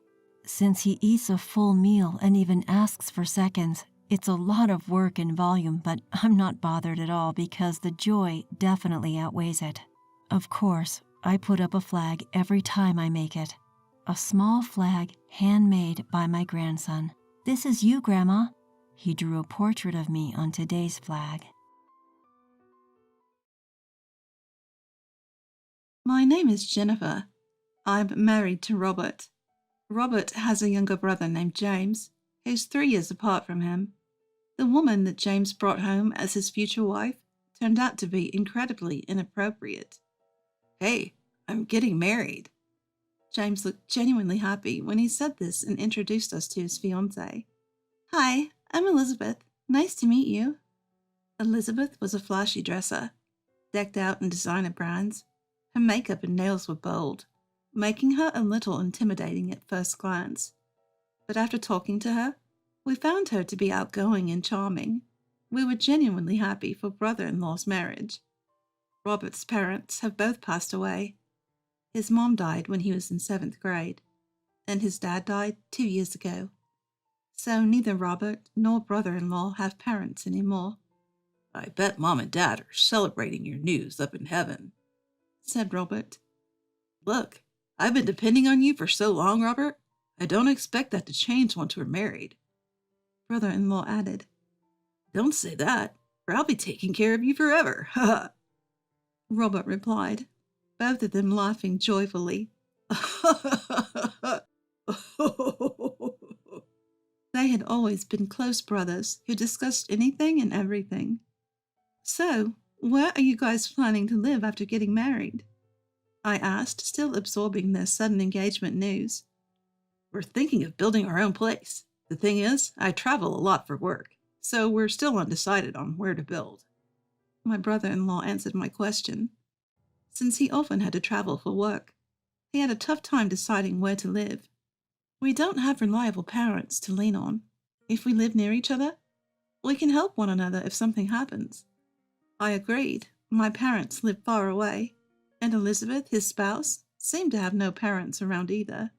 Since he eats a full meal and even asks for seconds, it's a lot of work and volume, but I'm not bothered at all because the joy definitely outweighs it. Of course, I put up a flag every time I make it. A small flag handmade by my grandson. "This is you, Grandma." He drew a portrait of me on today's flag. My name is Jennifer. I'm married to Robert. Robert has a younger brother named James, who's 3 years apart from him. The woman that James brought home as his future wife turned out to be incredibly inappropriate. "Hey, I'm getting married." James looked genuinely happy when he said this and introduced us to his fiancée. "Hi, I'm Elizabeth. Nice to meet you." Elizabeth was a flashy dresser, decked out in designer brands. Her makeup and nails were bold, making her a little intimidating at first glance. But after talking to her, we found her to be outgoing and charming. We were genuinely happy for brother-in-law's marriage. Robert's parents have both passed away. His mom died when he was in 7th grade, and his dad died 2 years ago. So neither Robert nor brother-in-law have parents anymore. "I bet Mom and Dad are celebrating your news up in heaven," said Robert. "Look, I've been depending on you for so long, Robert. I don't expect that to change once we're married." Brother-in-law added, "Don't say that, or I'll be taking care of you forever." Robert replied, both of them laughing joyfully. They had always been close brothers who discussed anything and everything. "So, where are you guys planning to live after getting married?" I asked, still absorbing their sudden engagement news. "We're thinking of building our own place. The thing is, I travel a lot for work, so we're still undecided on where to build." My brother-in-law answered my question. Since he often had to travel for work, he had a tough time deciding where to live. "We don't have reliable parents to lean on. If we live near each other, we can help one another if something happens." I agreed. My parents live far away, and Elizabeth, his spouse, seemed to have no parents around either.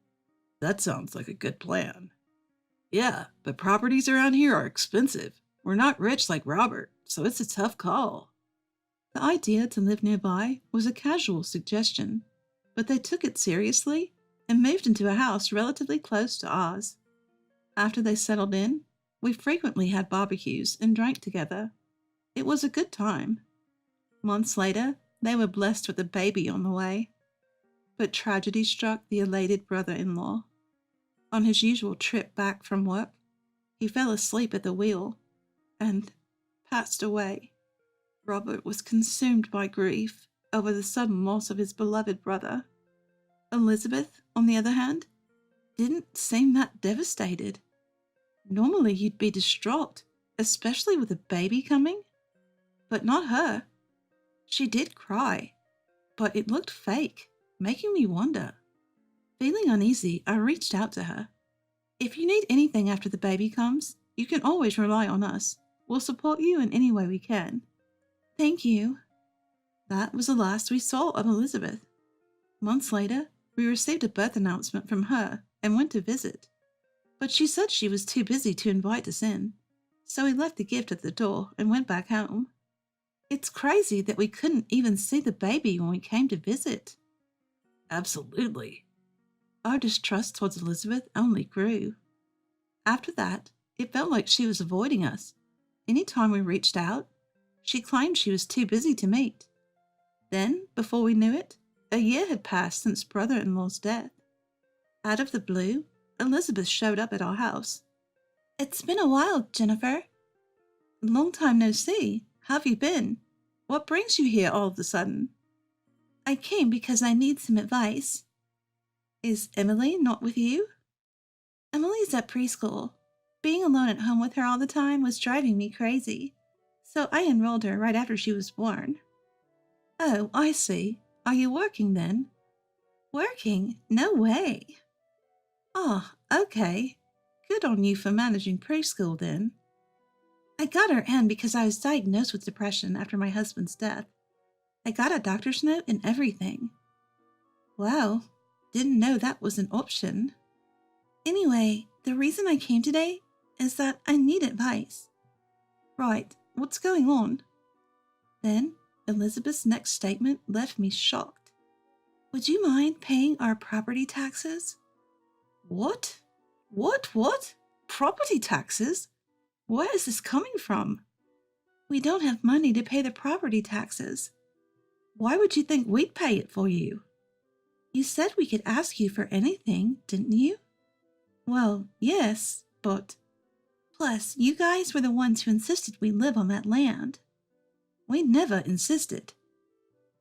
"That sounds like a good plan." "Yeah, but properties around here are expensive. We're not rich like Robert, so it's a tough call." The idea to live nearby was a casual suggestion, but they took it seriously and moved into a house relatively close to ours. After they settled in, we frequently had barbecues and drank together. It was a good time. Months later, they were blessed with a baby on the way. But tragedy struck the elated brother-in-law. On his usual trip back from work, he fell asleep at the wheel and passed away. Robert was consumed by grief over the sudden loss of his beloved brother. Elizabeth, on the other hand, didn't seem that devastated. Normally you'd be distraught, especially with a baby coming. But not her. She did cry, but it looked fake, making me wonder. Feeling uneasy, I reached out to her. "If you need anything after the baby comes, you can always rely on us. We'll support you in any way we can." "Thank you." That was the last we saw of Elizabeth. Months later, we received a birth announcement from her and went to visit. But she said she was too busy to invite us in, so we left the gift at the door and went back home. It's crazy that we couldn't even see the baby when we came to visit. "Absolutely. Our distrust towards Elizabeth only grew. After that, it felt like she was avoiding us. Any time we reached out, she claimed she was too busy to meet. Then, before we knew it, a year had passed since brother-in-law's death. Out of the blue, Elizabeth showed up at our house. "It's been a while, Jennifer." "Long time no see. How have you been? What brings you here all of a sudden?" "I came because I need some advice." "Is Emily not with you?" "Emily's at preschool. Being alone at home with her all the time was driving me crazy, so I enrolled her right after she was born." "Oh, I see. Are you working then?" "Working? No way." "Oh, okay. Good on you for managing preschool then." "I got her in because I was diagnosed with depression after my husband's death. I got a doctor's note and everything." "Wow, didn't know that was an option." "Anyway, the reason I came today is that I need advice." "Right, what's going on?" Then Elizabeth's next statement left me shocked. "Would you mind paying our property taxes?" What? What? Property taxes? Where is this coming from? "We don't have money to pay the property taxes." "Why would you think we'd pay it for you?" "You said we could ask you for anything, didn't you?" "Well, yes, but..." "Plus, you guys were the ones who insisted we live on that land." "We never insisted."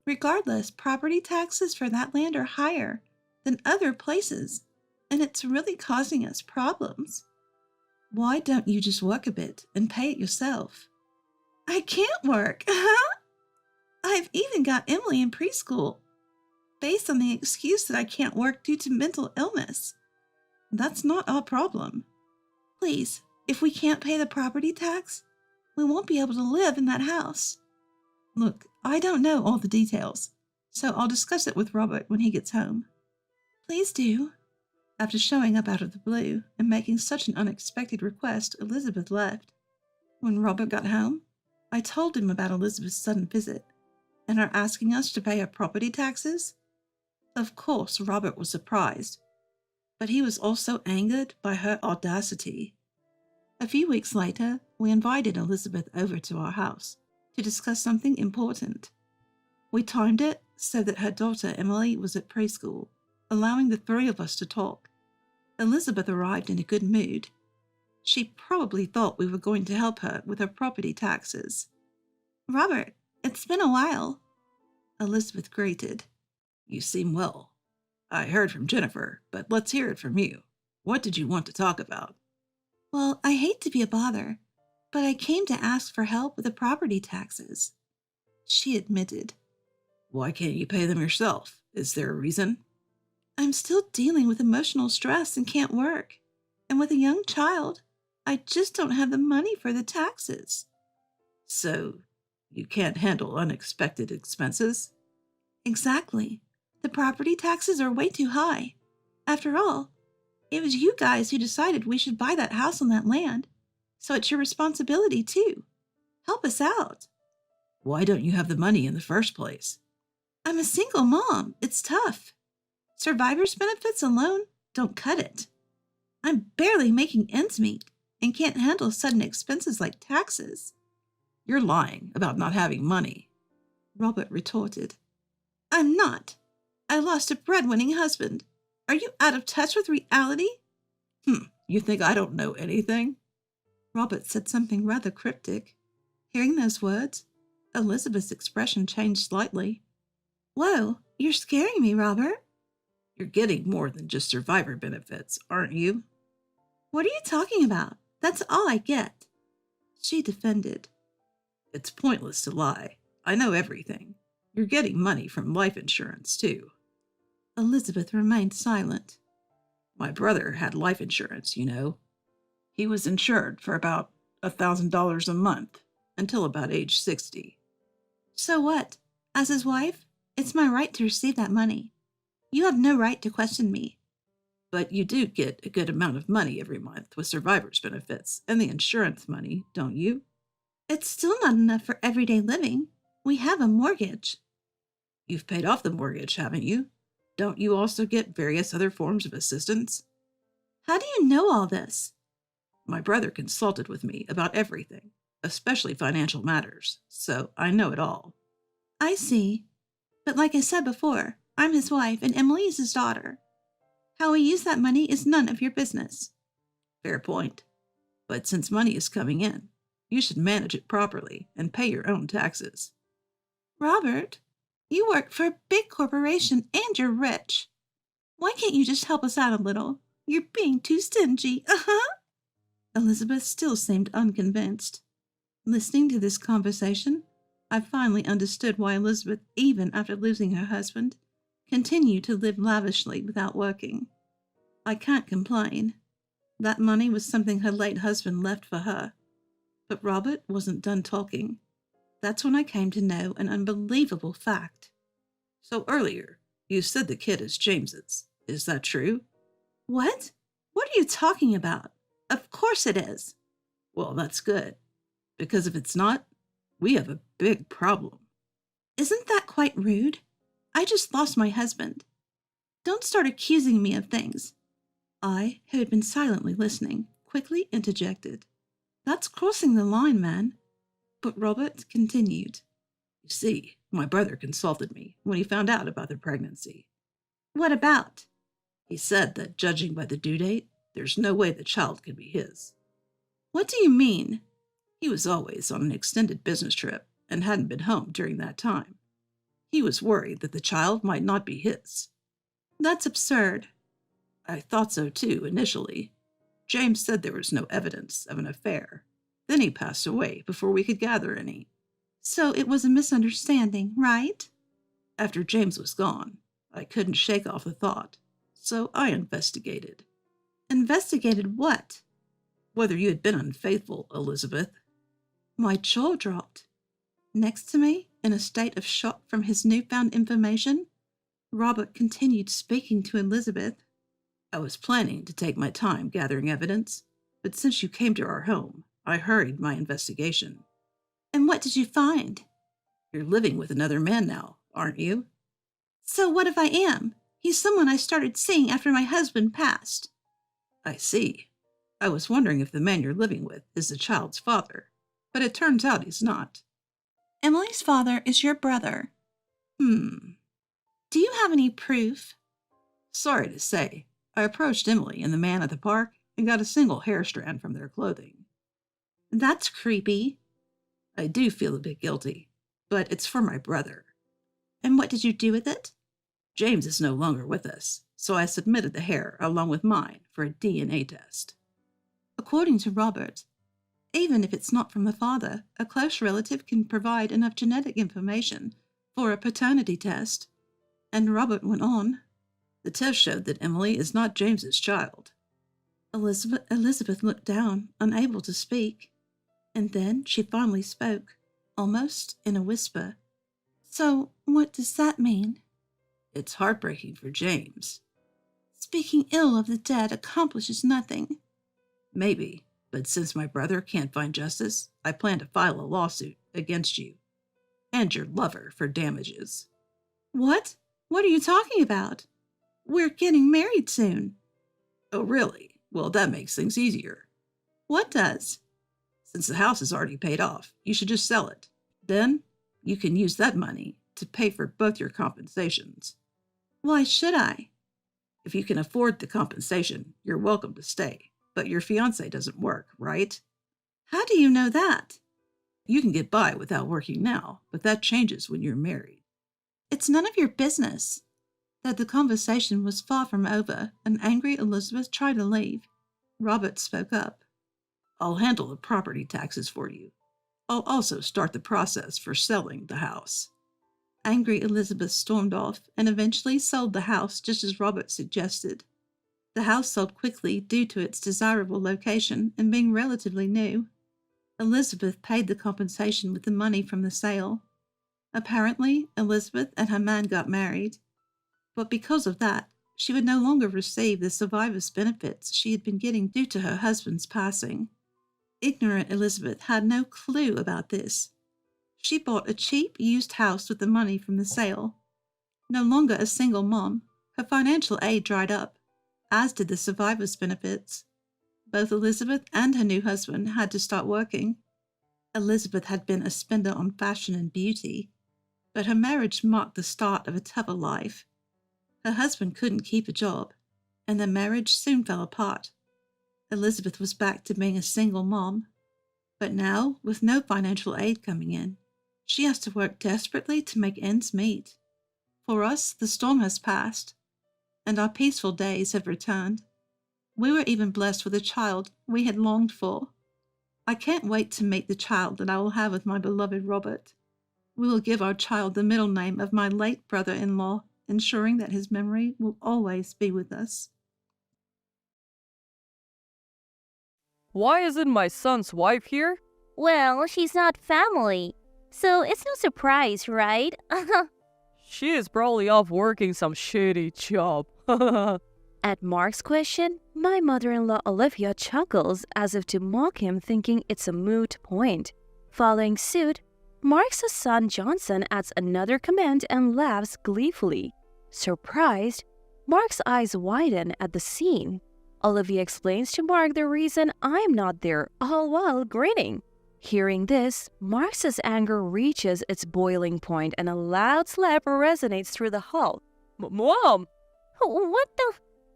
"Regardless, property taxes for that land are higher than other places, and it's really causing us problems." "Why don't you just work a bit and pay it yourself?" "I can't work." "I've even got Emily in preschool, based on the excuse that I can't work due to mental illness." "That's not our problem." "Please, if we can't pay the property tax, we won't be able to live in that house." "Look, I don't know all the details, so I'll discuss it with Robert when he gets home." "Please do." After showing up out of the blue and making such an unexpected request, Elizabeth left. When Robert got home, I told him about Elizabeth's sudden visit and her asking us to pay her property taxes. Of course, Robert was surprised, but he was also angered by her audacity. A few weeks later, we invited Elizabeth over to our house to discuss something important. We timed it so that her daughter Emily was at preschool, allowing the three of us to talk. Elizabeth arrived in a good mood. She probably thought we were going to help her with her property taxes. "Robert, it's been a while." Elizabeth greeted. "You seem well. I heard from Jennifer, but let's hear it from you. What did you want to talk about?" "Well, I hate to be a bother, but I came to ask for help with the property taxes." She admitted. "Why can't you pay them yourself? Is there a reason?" "I'm still dealing with emotional stress and can't work. And with a young child, I just don't have the money for the taxes." "So, you can't handle unexpected expenses?" "Exactly. The property taxes are way too high. After all, it was you guys who decided we should buy that house on that land, so it's your responsibility too. Help us out." "Why don't you have the money in the first place?" "I'm a single mom. It's tough. Survivor's benefits alone don't cut it. I'm barely making ends meet and can't handle sudden expenses like taxes." "You're lying about not having money," Robert retorted. "I'm not. I lost a breadwinning husband. Are you out of touch with reality?" You think I don't know anything?" Robert said something rather cryptic. Hearing those words, Elizabeth's expression changed slightly. "Whoa, you're scaring me, Robert." "You're getting more than just survivor benefits, aren't you?" "What are you talking about? That's all I get." She defended. "It's pointless to lie. I know everything. You're getting money from life insurance, too." Elizabeth remained silent. "My brother had life insurance, you know. He was insured for about $1,000 a month until about age 60. "So what? As his wife, it's my right to receive that money. You have no right to question me." "But you do get a good amount of money every month with survivor's benefits and the insurance money, don't you?" "It's still not enough for everyday living. We have a mortgage." "You've paid off the mortgage, haven't you? Don't you also get various other forms of assistance? How do you know all this? My brother consulted with me about everything, especially financial matters, so I know it all. I see. But like I said before, I'm his wife and Emily is his daughter. How we use that money is none of your business. Fair point. But since money is coming in, you should manage it properly and pay your own taxes. Robert, you work for a big corporation and you're rich. Why can't you just help us out a little? You're being too stingy. Elizabeth still seemed unconvinced. Listening to this conversation, I finally understood why Elizabeth, even after losing her husband, continued to live lavishly without working. I can't complain. That money was something her late husband left for her. But Robert wasn't done talking. That's when I came to know an unbelievable fact. So earlier, you said the kid is James's. Is that true? What? What are you talking about? Of course it is. Well, that's good. Because if it's not, we have a big problem. Isn't that quite rude? I just lost my husband. Don't start accusing me of things. I, who had been silently listening, quickly interjected. That's crossing the line, man. But Robert continued. You see, my brother consulted me when he found out about the pregnancy. What about? He said that judging by the due date, there's no way the child could be his. What do you mean? He was always on an extended business trip and hadn't been home during that time. He was worried that the child might not be his. That's absurd. I thought so too initially. James said there was no evidence of an affair. Then he passed away before we could gather any. So it was a misunderstanding, right? After James was gone, I couldn't shake off the thought, so I investigated. Investigated what? Whether you had been unfaithful, Elizabeth. My jaw dropped. Next to me, in a state of shock from his newfound information, Robert continued speaking to Elizabeth. I was planning to take my time gathering evidence, but since you came to our home, I hurried my investigation. And what did you find? You're living with another man now, aren't you? So what if I am? He's someone I started seeing after my husband passed. I see. I was wondering if the man you're living with is the child's father, but it turns out he's not. Emily's father is your brother. Do you have any proof? Sorry to say, I approached Emily and the man at the park and got a single hair strand from their clothing. That's creepy. I do feel a bit guilty, but it's for my brother. And what did you do with it? James is no longer with us, so I submitted the hair along with mine for a DNA test. According to Robert, even if it's not from the father, a close relative can provide enough genetic information for a paternity test. And Robert went on. The test showed that Emily is not James's child. Elizabeth looked down, unable to speak. And then she finally spoke, almost in a whisper. So what does that mean? It's heartbreaking for James. Speaking ill of the dead accomplishes nothing. Maybe, but since my brother can't find justice, I plan to file a lawsuit against you and your lover for damages. What? What are you talking about? We're getting married soon. Oh, really? Well, that makes things easier. What does? Since the house is already paid off, you should just sell it. Then you can use that money to pay for both your compensations. Why should I? If you can afford the compensation, you're welcome to stay. But your fiancé doesn't work, right? How do you know that? You can get by without working now, but that changes when you're married. It's none of your business. That the conversation was far from over, and angry Elizabeth tried to leave. Robert spoke up. I'll handle the property taxes for you. I'll also start the process for selling the house. Angry Elizabeth stormed off and eventually sold the house just as Robert suggested. The house sold quickly due to its desirable location and being relatively new. Elizabeth paid the compensation with the money from the sale. Apparently, Elizabeth and her man got married. But because of that, she would no longer receive the survivor's benefits she had been getting due to her husband's passing. Ignorant Elizabeth had no clue about this. She bought a cheap, used house with the money from the sale. No longer a single mom, Her financial aid dried up, as did the survivor's benefits. Both Elizabeth and her new husband had to start working. Elizabeth had been a spender on fashion and beauty, but her marriage marked the start of a tougher life. Her husband couldn't keep a job, and the marriage soon fell apart. Elizabeth was back to being a single mom, but now, with no financial aid coming in, she has to work desperately to make ends meet. For us, the storm has passed, and our peaceful days have returned. We were even blessed with a child we had longed for. I can't wait to meet the child that I will have with my beloved Robert. We will give our child the middle name of my late brother-in-law, ensuring that his memory will always be with us. Why isn't my son's wife here? Well, she's not family, so it's no surprise, right? She is probably off working some shitty job. At Mark's question, my mother-in-law Olivia chuckles as if to mock him, thinking it's a moot point. Following suit, Mark's son Johnson adds another comment and laughs gleefully. Surprised, Mark's eyes widen at the scene. Olivia explains to Mark the reason I'm not there, all while grinning. Hearing this, Mark's anger reaches its boiling point and a loud slap resonates through the hall. Mom! What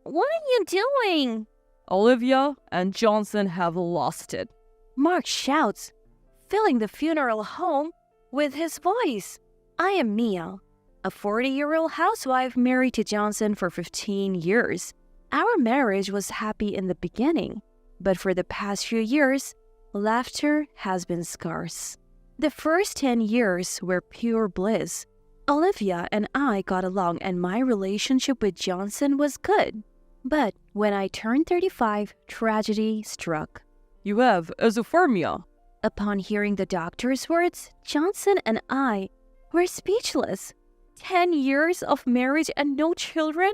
are you doing? Olivia and Johnson have lost it. Mark shouts, filling the funeral home with his voice. I am Mia, a 40-year-old housewife married to Johnson for 15 years. Our marriage was happy in the beginning, but for the past few years, laughter has been scarce. The first 10 years were pure bliss. Olivia and I got along and my relationship with Johnson was good. But when I turned 35, tragedy struck. You have esophermia. Upon hearing the doctor's words, Johnson and I were speechless. 10 years of marriage and no children?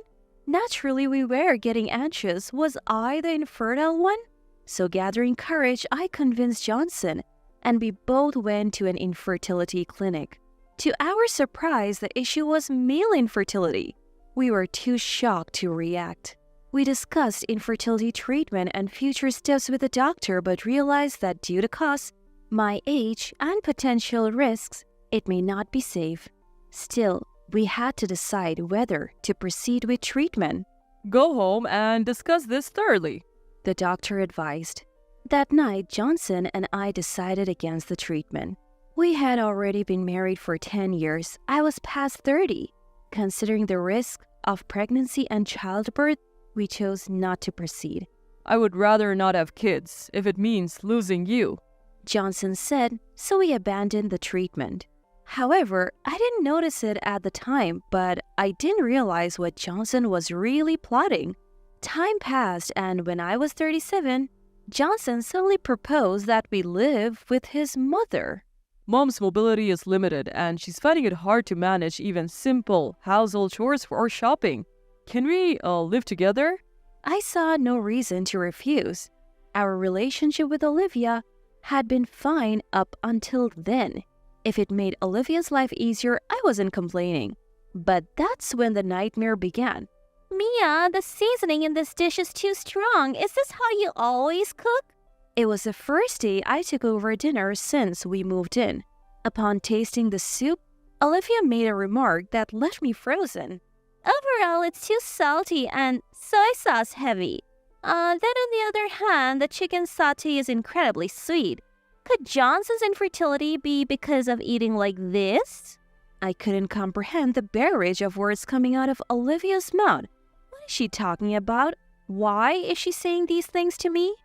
Naturally, we were getting anxious. Was I the infertile one? So gathering courage, I convinced Johnson, and we both went to an infertility clinic. To our surprise, the issue was male infertility. We were too shocked to react. We discussed infertility treatment and future steps with the doctor, but realized that due to costs, my age, and potential risks, it may not be safe. Still, we had to decide whether to proceed with treatment. Go home and discuss this thoroughly, the doctor advised. That night, Johnson and I decided against the treatment. We had already been married for 10 years. I was past 30. Considering the risk of pregnancy and childbirth, we chose not to proceed. I would rather not have kids if it means losing you, Johnson said, so we abandoned the treatment. However, I didn't notice it at the time, but I didn't realize what Johnson was really plotting. Time passed, and when I was 37, Johnson suddenly proposed that we live with his mother. Mom's mobility is limited, and she's finding it hard to manage even simple household chores or shopping. Can we live together? I saw no reason to refuse. Our relationship with Olivia had been fine up until then. If it made Olivia's life easier, I wasn't complaining. But that's when the nightmare began. Mia, the seasoning in this dish is too strong. Is this how you always cook? It was the first day I took over dinner since we moved in. Upon tasting the soup, Olivia made a remark that left me frozen. Overall, it's too salty and soy sauce heavy. Then on the other hand, the chicken satay is incredibly sweet. Could Johnson's infertility be because of eating like this? I couldn't comprehend the barrage of words coming out of Olivia's mouth. What is she talking about? Why is she saying these things to me?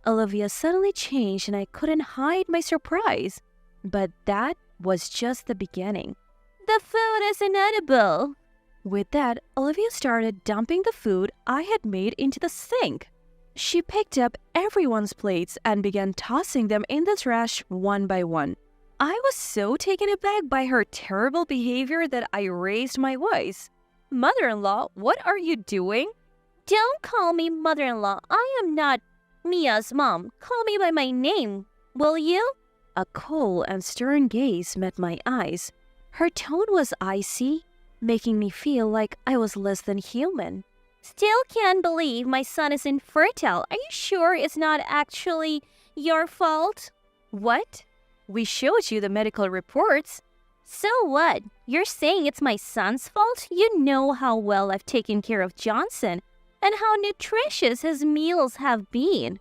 Olivia suddenly changed and I couldn't hide my surprise. But that was just the beginning. The food is inedible. With that, Olivia started dumping the food I had made into the sink. She picked up everyone's plates and began tossing them in the trash one by one. I was so taken aback by her terrible behavior that I raised my voice. Mother-in-law, what are you doing? Don't call me mother-in-law. I am not Mia's mom. Call me by my name, will you? A cold and stern gaze met my eyes. Her tone was icy, making me feel like I was less than human. Still can't believe my son is infertile. Are you sure it's not actually your fault? What? We showed you the medical reports. So what? You're saying it's my son's fault? You know how well I've taken care of Johnson and how nutritious his meals have been.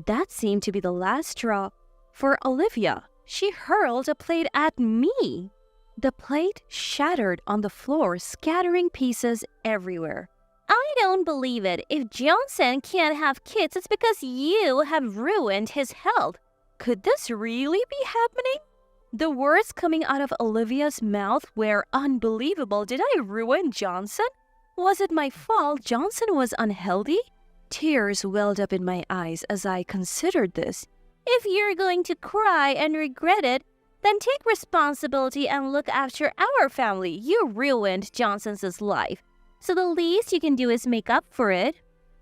That seemed to be the last straw for Olivia. She hurled a plate at me. The plate shattered on the floor, scattering pieces everywhere. I don't believe it. If Johnson can't have kids, it's because you have ruined his health. Could this really be happening? The words coming out of Olivia's mouth were unbelievable. Did I ruin Johnson? Was it my fault Johnson was unhealthy? Tears welled up in my eyes as I considered this. If you're going to cry and regret it, then take responsibility and look after our family. You ruined Johnson's life, so the least you can do is make up for it.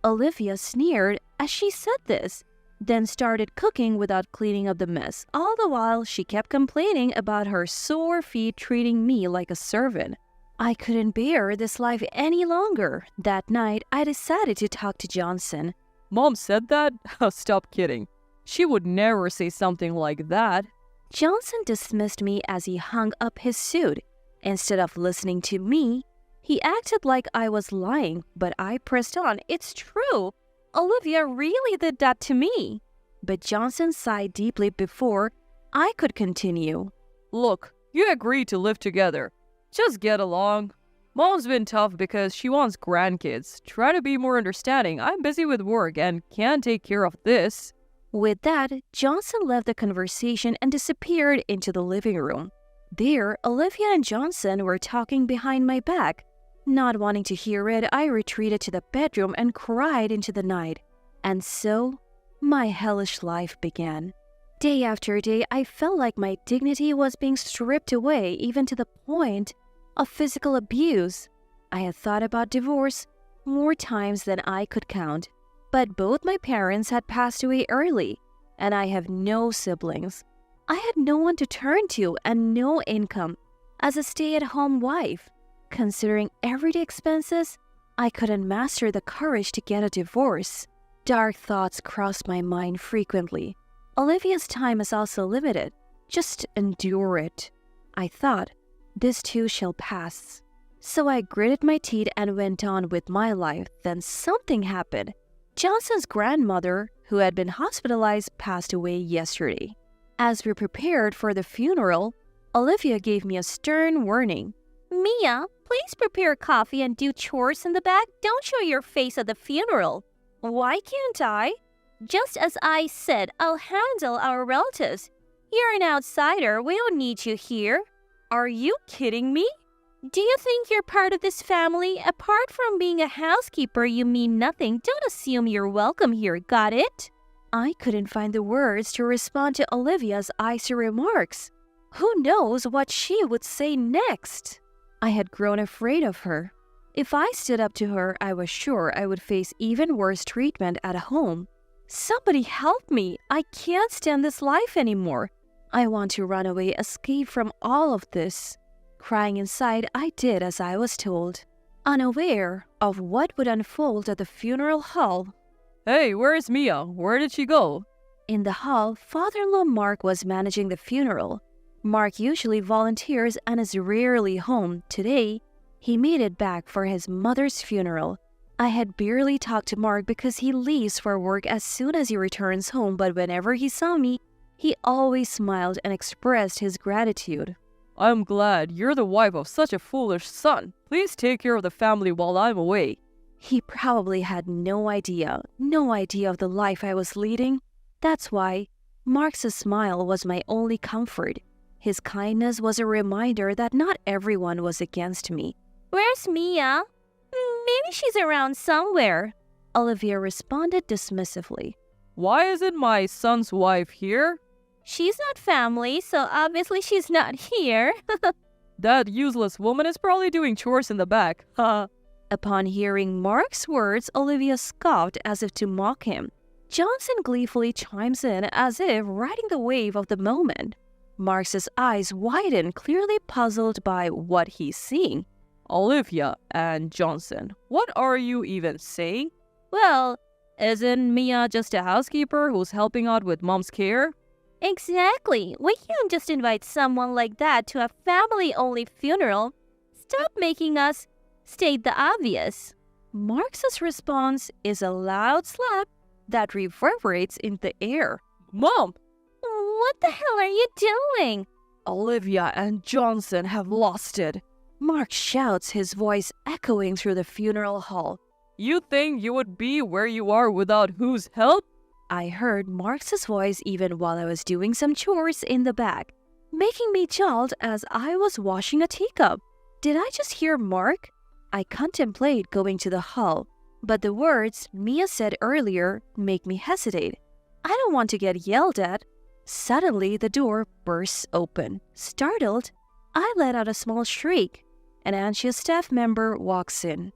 Olivia sneered as she said this, then started cooking without cleaning up the mess. All the while, she kept complaining about her sore feet treating me like a servant. I couldn't bear this life any longer. That night, I decided to talk to Johnson. Mom said that? Stop kidding. She would never say something like that. Johnson dismissed me as he hung up his suit. Instead of listening to me, he acted like I was lying, but I pressed on. It's true. Olivia really did that to me. But Johnson sighed deeply before I could continue. Look, you agreed to live together. Just get along. Mom's been tough because she wants grandkids. Try to be more understanding. I'm busy with work and can't take care of this. With that, Johnson left the conversation and disappeared into the living room. There, Olivia and Johnson were talking behind my back. Not wanting to hear it, I retreated to the bedroom and cried into the night. And so, my hellish life began. Day after day, I felt like my dignity was being stripped away, even to the point of physical abuse. I had thought about divorce more times than I could count. But both my parents had passed away early, and I have no siblings. I had no one to turn to and no income as a stay-at-home wife. Considering everyday expenses, I couldn't muster the courage to get a divorce. Dark thoughts crossed my mind frequently. Olivia's time is also limited. Just endure it. I thought, this too shall pass. So I gritted my teeth and went on with my life. Then something happened. Johnson's grandmother, who had been hospitalized, passed away yesterday. As we prepared for the funeral, Olivia gave me a stern warning. Mia, please prepare coffee and do chores in the back. Don't show your face at the funeral. Why can't I? Just as I said, I'll handle our relatives. You're an outsider. We don't need you here. Are you kidding me? Do you think you're part of this family? Apart from being a housekeeper, you mean nothing. Don't assume you're welcome here, got it? I couldn't find the words to respond to Olivia's icy remarks. Who knows what she would say next? I had grown afraid of her. If I stood up to her, I was sure I would face even worse treatment at home. Somebody help me! I can't stand this life anymore. I want to run away, escape from all of this. Crying inside, I did as I was told, unaware of what would unfold at the funeral hall. Hey, where's Mia? Where did she go? In the hall, father-in-law Mark was managing the funeral. Mark usually volunteers and is rarely home. Today, he made it back for his mother's funeral. I had barely talked to Mark because he leaves for work as soon as he returns home, but whenever he saw me, he always smiled and expressed his gratitude. I'm glad you're the wife of such a foolish son. Please take care of the family while I'm away. He probably had no idea of the life I was leading. That's why Mark's smile was my only comfort. His kindness was a reminder that not everyone was against me. Where's Mia? Maybe she's around somewhere. Olivia responded dismissively. Why isn't my son's wife here? She's not family, so obviously she's not here. That useless woman is probably doing chores in the back. Upon hearing Mark's words, Olivia scoffed as if to mock him. Johnson gleefully chimes in as if riding the wave of the moment. Mark's eyes widen, clearly puzzled by what he's seeing. Olivia and Johnson. What are you even saying? Well, Isn't Mia just a housekeeper who's helping out with mom's care? exactly. We can't just invite someone like that to a family-only funeral. Stop making us state the obvious. Marx's response is a loud slap that reverberates in the air. Mom! What the hell are you doing? Olivia and Johnson have lost it. Mark shouts, his voice echoing through the funeral hall. You think you would be where you are without whose help? I heard Marx's voice even while I was doing some chores in the back, making me jolt as I was washing a teacup. Did I just hear Mark? I contemplate going to the hall, but the words Mia said earlier make me hesitate. I don't want to get yelled at. Suddenly, the door bursts open. Startled, I let out a small shriek. An anxious staff member walks in.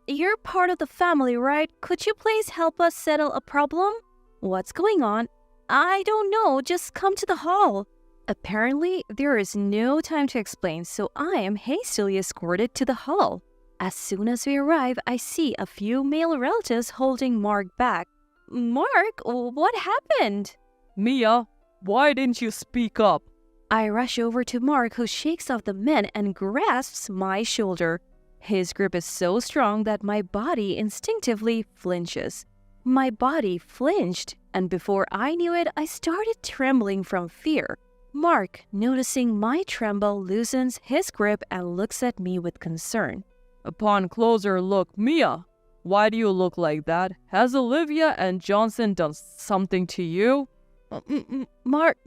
You're part of the family, right? Could you please help us settle a problem? What's going on? I don't know, just come to the hall. Apparently, there is no time to explain, so I am hastily escorted to the hall. As soon as we arrive, I see a few male relatives holding Mark back. Mark, what happened? Mia, why didn't you speak up? I rush over to Mark, who shakes off the men and grasps my shoulder. His grip is so strong that my body instinctively flinches. My body flinched, and before I knew it, I started trembling from fear. Mark, noticing my tremble, loosens his grip and looks at me with concern. Upon closer look, Mia, why do you look like that? Has Olivia and Johnson done something to you? Mark?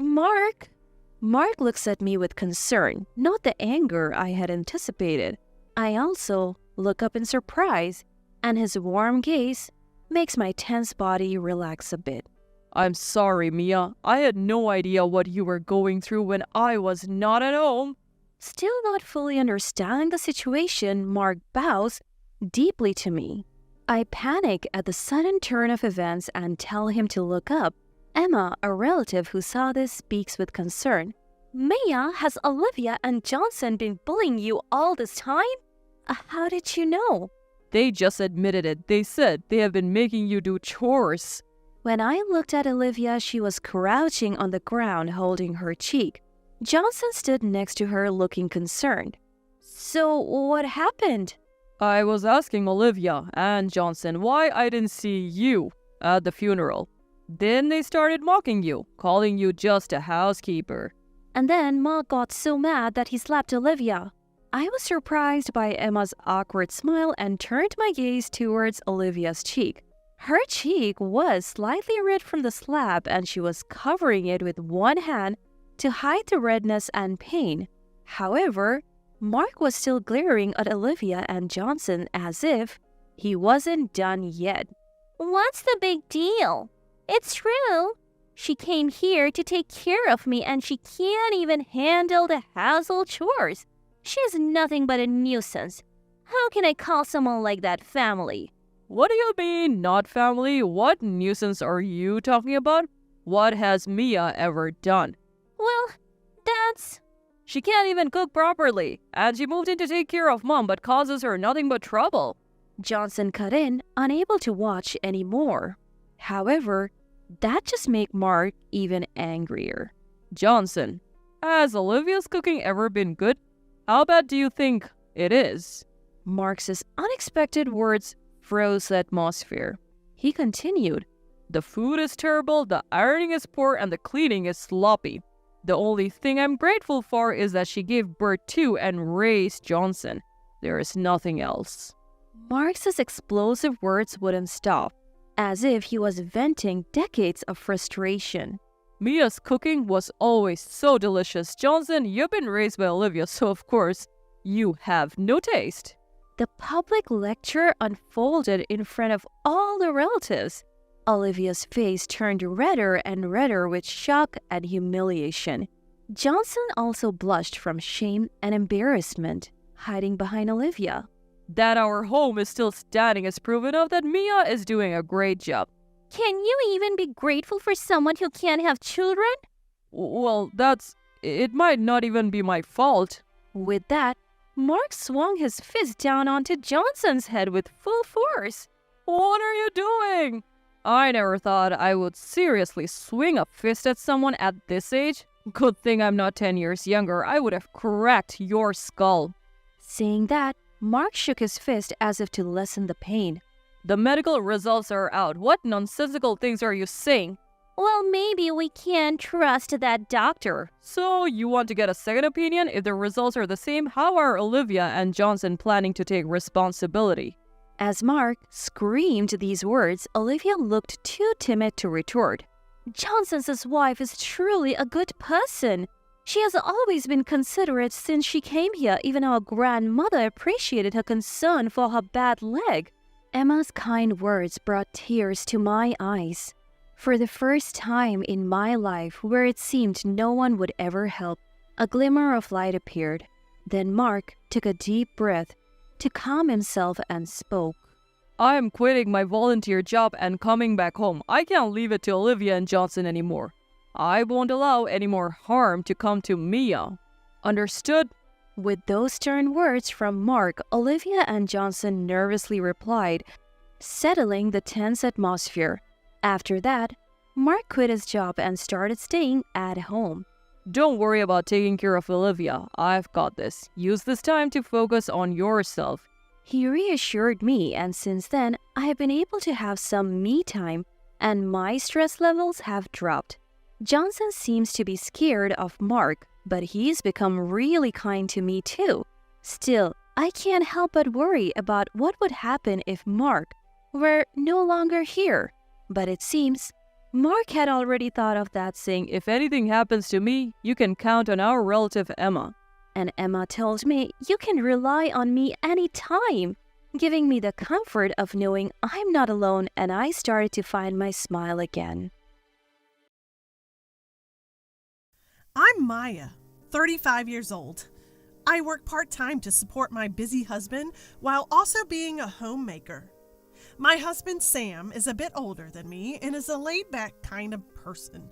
Mark looks at me with concern, not the anger I had anticipated. I also look up in surprise, and his warm gaze makes my tense body relax a bit. I'm sorry, Mia. I had no idea what you were going through when I was not at home. Still not fully understanding the situation, Mark bows deeply to me. I panic at the sudden turn of events and tell him to look up. Emma, a relative who saw this, speaks with concern. Mia, has Olivia and Johnson been bullying you all this time? How did you know? They just admitted it. They said they have been making you do chores. When I looked at Olivia, she was crouching on the ground holding her cheek. Johnson stood next to her looking concerned. So what happened? I was asking Olivia and Johnson why I didn't see you at the funeral. Then they started mocking you, calling you just a housekeeper. And then Mark got so mad that he slapped Olivia. I was surprised by Emma's awkward smile and turned my gaze towards Olivia's cheek. Her cheek was slightly red from the slap and she was covering it with one hand to hide the redness and pain. However, Mark was still glaring at Olivia and Johnson as if he wasn't done yet. What's the big deal? It's true. She came here to take care of me and she can't even handle the household chores. She's nothing but a nuisance. How can I call someone like that family? What do you mean, not family? What nuisance are you talking about? What has Mia ever done? Well, that's... She can't even cook properly, and she moved in to take care of Mom but causes her nothing but trouble. Johnson cut in, unable to watch anymore. However, that just made Mark even angrier. Johnson, has Olivia's cooking ever been good? How bad do you think it is? Marx's unexpected words froze the atmosphere. He continued, the food is terrible, the ironing is poor, and the cleaning is sloppy. The only thing I'm grateful for is that she gave birth to and raised Johnson. There is nothing else. Marx's explosive words wouldn't stop, as if he was venting decades of frustration. Mia's cooking was always so delicious. Johnson, you've been raised by Olivia, so of course, you have no taste. The public lecture unfolded in front of all the relatives. Olivia's face turned redder and redder with shock and humiliation. Johnson also blushed from shame and embarrassment, hiding behind Olivia. That our home is still standing is proof enough that Mia is doing a great job. Can you even be grateful for someone who can't have children? Well, it might not even be my fault. With that, Mark swung his fist down onto Johnson's head with full force. What are you doing? I never thought I would seriously swing a fist at someone at this age. Good thing I'm not 10 years younger. I would have cracked your skull. Saying that, Mark shook his fist as if to lessen the pain. The medical results are out. What nonsensical things are you saying? Well, maybe we can't trust that doctor. So, you want to get a second opinion? If the results are the same, how are Olivia and Johnson planning to take responsibility? As Mark screamed these words, Olivia looked too timid to retort. Johnson's wife is truly a good person. She has always been considerate since she came here. Even our grandmother appreciated her concern for her bad leg. Emma's kind words brought tears to my eyes. For the first time in my life where it seemed no one would ever help, a glimmer of light appeared. Then Mark took a deep breath to calm himself and spoke. I am quitting my volunteer job and coming back home. I can't leave it to Olivia and Johnson anymore. I won't allow any more harm to come to Mia. Understood? With those stern words from Mark, Olivia and Johnson nervously replied, settling the tense atmosphere. After that, Mark quit his job and started staying at home. Don't worry about taking care of Olivia. I've got this. Use this time to focus on yourself. He reassured me, and since then, I have been able to have some me time, and my stress levels have dropped. Johnson seems to be scared of Mark, but he's become really kind to me too. Still, I can't help but worry about what would happen if Mark were no longer here. But it seems Mark had already thought of that, saying, if anything happens to me, you can count on our relative Emma. And Emma told me you can rely on me anytime, giving me the comfort of knowing I'm not alone, and I started to find my smile again. I'm Maya, 35 years old. I work part-time to support my busy husband while also being a homemaker. My husband, Sam, is a bit older than me and is a laid-back kind of person.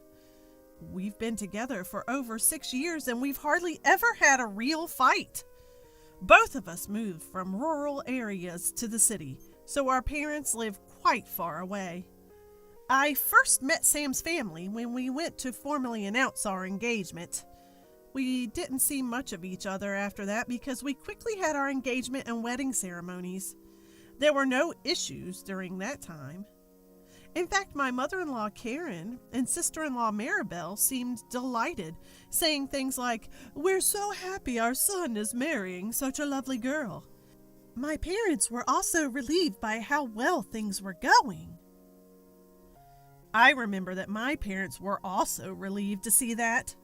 We've been together for over 6 years and we've hardly ever had a real fight. Both of us moved from rural areas to the city, so our parents live quite far away. I first met Sam's family when we went to formally announce our engagement. We didn't see much of each other after that because we quickly had our engagement and wedding ceremonies. There were no issues during that time. In fact, my mother-in-law Karen and sister-in-law Maribel seemed delighted, saying things like, "We're so happy our son is marrying such a lovely girl." My parents were also relieved by how well things were going. I remember that my parents were also relieved to see that.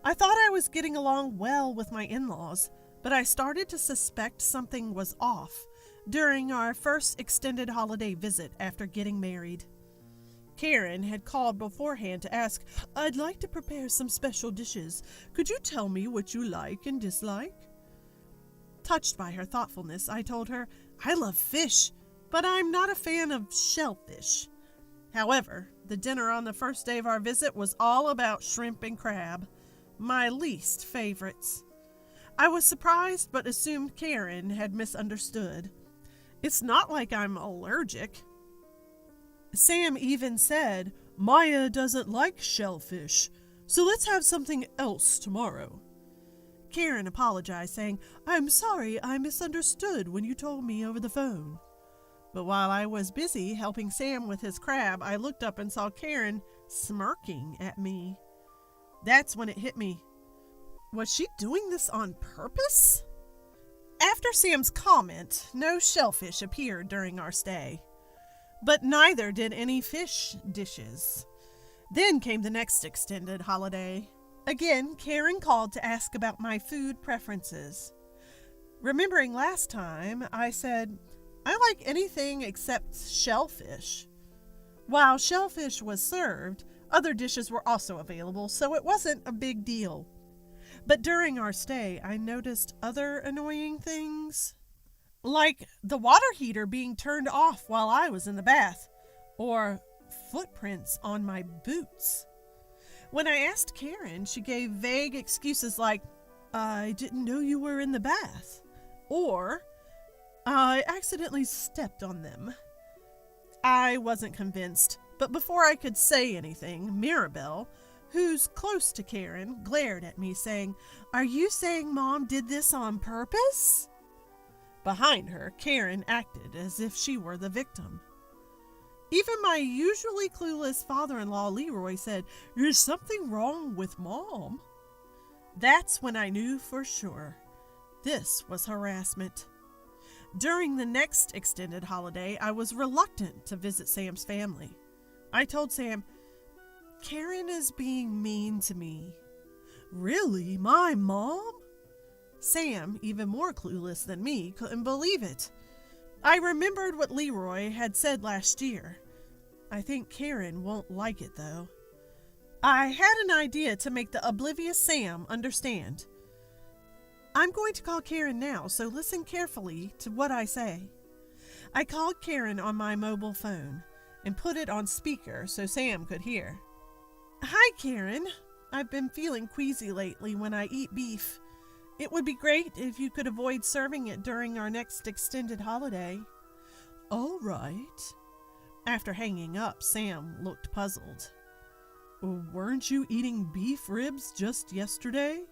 I thought I was getting along well with my in-laws, but I started to suspect something was off during our first extended holiday visit after getting married. Karen had called beforehand to ask, "I'd like to prepare some special dishes. Could you tell me what you like and dislike?" Touched by her thoughtfulness, I told her, "I love fish, but I'm not a fan of shellfish." However, the dinner on the first day of our visit was all about shrimp and crab, my least favorites. I was surprised but assumed Karen had misunderstood. It's not like I'm allergic. Sam even said, "Maya doesn't like shellfish, so let's have something else tomorrow." Karen apologized, saying, "I'm sorry I misunderstood when you told me over the phone." But while I was busy helping Sam with his crab, I looked up and saw Karen smirking at me. That's when it hit me. Was she doing this on purpose? After Sam's comment, no shellfish appeared during our stay. But neither did any fish dishes. Then came the next extended holiday. Again, Karen called to ask about my food preferences. Remembering last time, I said, "I like anything except shellfish." While shellfish was served, other dishes were also available, so it wasn't a big deal. But during our stay, I noticed other annoying things. Like the water heater being turned off while I was in the bath, or footprints on my boots. When I asked Karen, she gave vague excuses like, "I didn't know you were in the bath." or I accidentally stepped on them. I wasn't convinced, but before I could say anything, Mirabelle, who's close to Karen, glared at me saying, "Are you saying Mom did this on purpose?" Behind her, Karen acted as if she were the victim. Even my usually clueless father-in-law Leroy said, "Is something wrong with Mom?" That's when I knew for sure. This was harassment. During the next extended holiday, I was reluctant to visit Sam's family. I told Sam, "Karen is being mean to me." "Really? My mom?" Sam, even more clueless than me, couldn't believe it. I remembered what Leroy had said last year. I think Karen won't like it, though. I had an idea to make the oblivious Sam understand. I'm going to call Karen now, so listen carefully to what I say. I called Karen on my mobile phone and put it on speaker so Sam could hear. "Hi, Karen. I've been feeling queasy lately when I eat beef. It would be great if you could avoid serving it during our next extended holiday." "All right." After hanging up, Sam looked puzzled. "Weren't you eating beef ribs just yesterday?"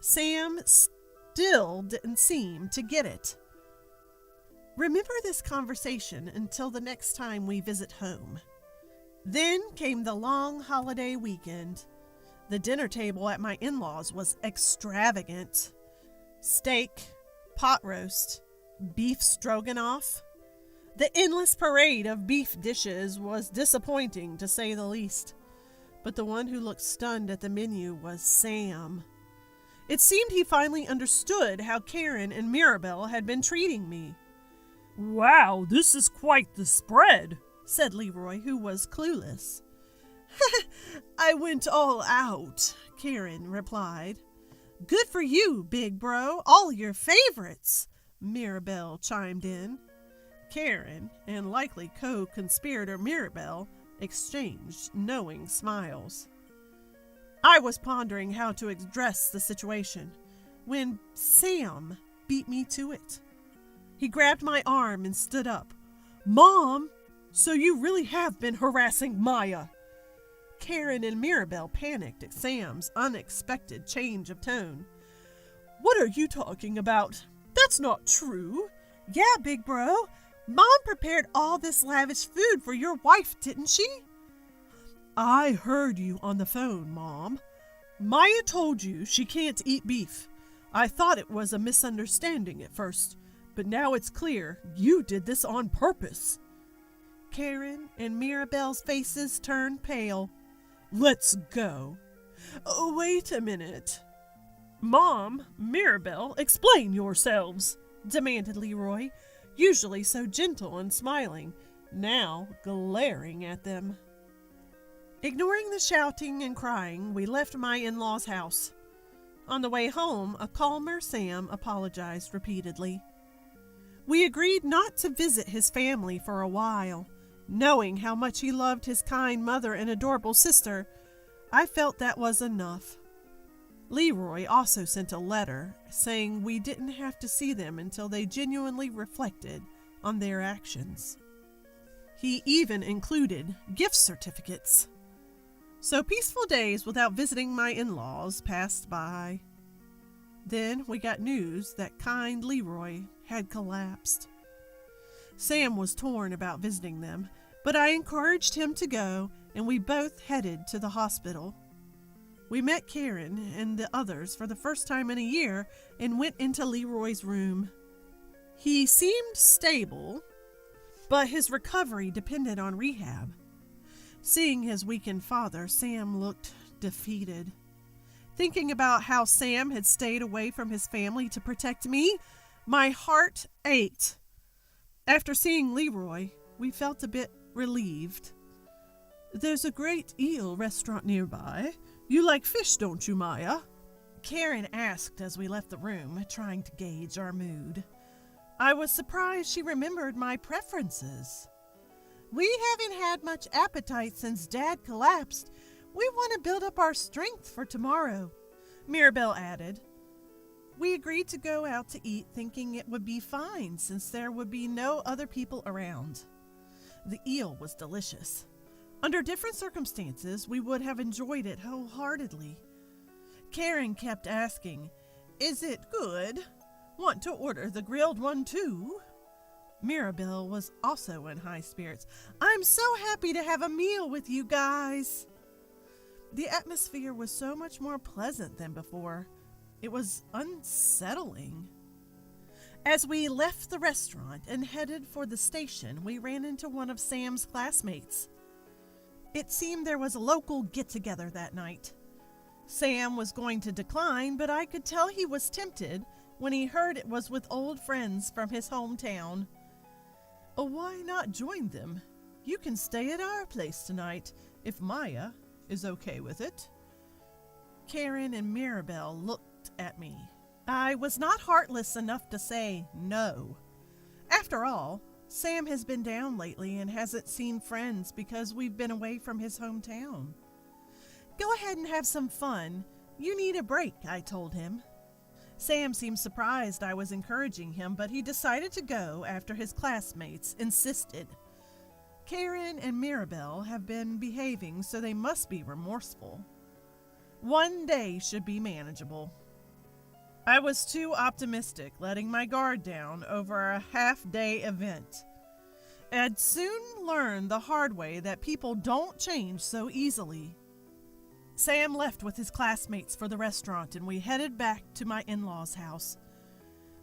Sam still didn't seem to get it. Remember this conversation until the next time we visit home. Then came the long holiday weekend. The dinner table at my in-laws was extravagant. Steak, pot roast, beef stroganoff. The endless parade of beef dishes was disappointing, to say the least. But the one who looked stunned at the menu was Sam. It seemed he finally understood how Karen and Mirabelle had been treating me. "Wow, this is quite the spread," said Leroy, who was clueless. "I went all out," Karen replied. "Good for you, big bro. All your favorites," Mirabelle chimed in. Karen and likely co-conspirator Mirabelle exchanged knowing smiles. I was pondering how to address the situation when Sam beat me to it. He grabbed my arm and stood up. "Mom, so you really have been harassing Maya." Karen and Mirabelle panicked at Sam's unexpected change of tone. "What are you talking about? That's not true." "Yeah, big bro. Mom prepared all this lavish food for your wife, didn't she?" "I heard you on the phone, Mom. Maya told you she can't eat beef. I thought it was a misunderstanding at first, but now it's clear you did this on purpose." Karen and Mirabelle's faces turned pale. "Let's go." "Oh, wait a minute." "Mom, Mirabelle, explain yourselves," demanded Leroy, usually so gentle and smiling, now glaring at them. Ignoring the shouting and crying, we left my in-laws' house. On the way home, a calmer Sam apologized repeatedly. We agreed not to visit his family for a while. Knowing how much he loved his kind mother and adorable sister, I felt that was enough. Leroy also sent a letter saying we didn't have to see them until they genuinely reflected on their actions. He even included gift certificates. So peaceful days without visiting my in-laws passed by. Then we got news that kind Leroy had collapsed. Sam was torn about visiting them, but I encouraged him to go, and we both headed to the hospital. We met Karen and the others for the first time in a year and went into Leroy's room. He seemed stable, but his recovery depended on rehab. Seeing his weakened father, Sam looked defeated. Thinking about how Sam had stayed away from his family to protect me, my heart ached. After seeing Leroy, we felt a bit relieved. "There's a great eel restaurant nearby. You like fish, don't you, Maya?" Karen asked as we left the room, trying to gauge our mood. I was surprised she remembered my preferences. "We haven't had much appetite since Dad collapsed. We want to build up our strength for tomorrow," Mirabelle added. We agreed to go out to eat, thinking it would be fine since there would be no other people around. The eel was delicious. Under different circumstances, we would have enjoyed it wholeheartedly. Karen kept asking, "Is it good? Want to order the grilled one too?" Mirabelle was also in high spirits. "I'm so happy to have a meal with you guys." The atmosphere was so much more pleasant than before. It was unsettling. As we left the restaurant and headed for the station, we ran into one of Sam's classmates. It seemed there was a local get-together that night. Sam was going to decline, but I could tell he was tempted when he heard it was with old friends from his hometown. Why not join them? You can stay at our place tonight, if Maya is okay with it. Karen and Mirabelle looked at me. I was not heartless enough to say no. After all, Sam has been down lately and hasn't seen friends because we've been away from his hometown. Go ahead and have some fun. You need a break, I told him. Sam seemed surprised I was encouraging him, but he decided to go after his classmates insisted. Karen and Mirabelle have been behaving, so they must be remorseful. One day should be manageable. I was too optimistic, letting my guard down over a half-day event. I'd soon learn the hard way that people don't change so easily. Sam left with his classmates for the restaurant, and we headed back to my in-laws' house.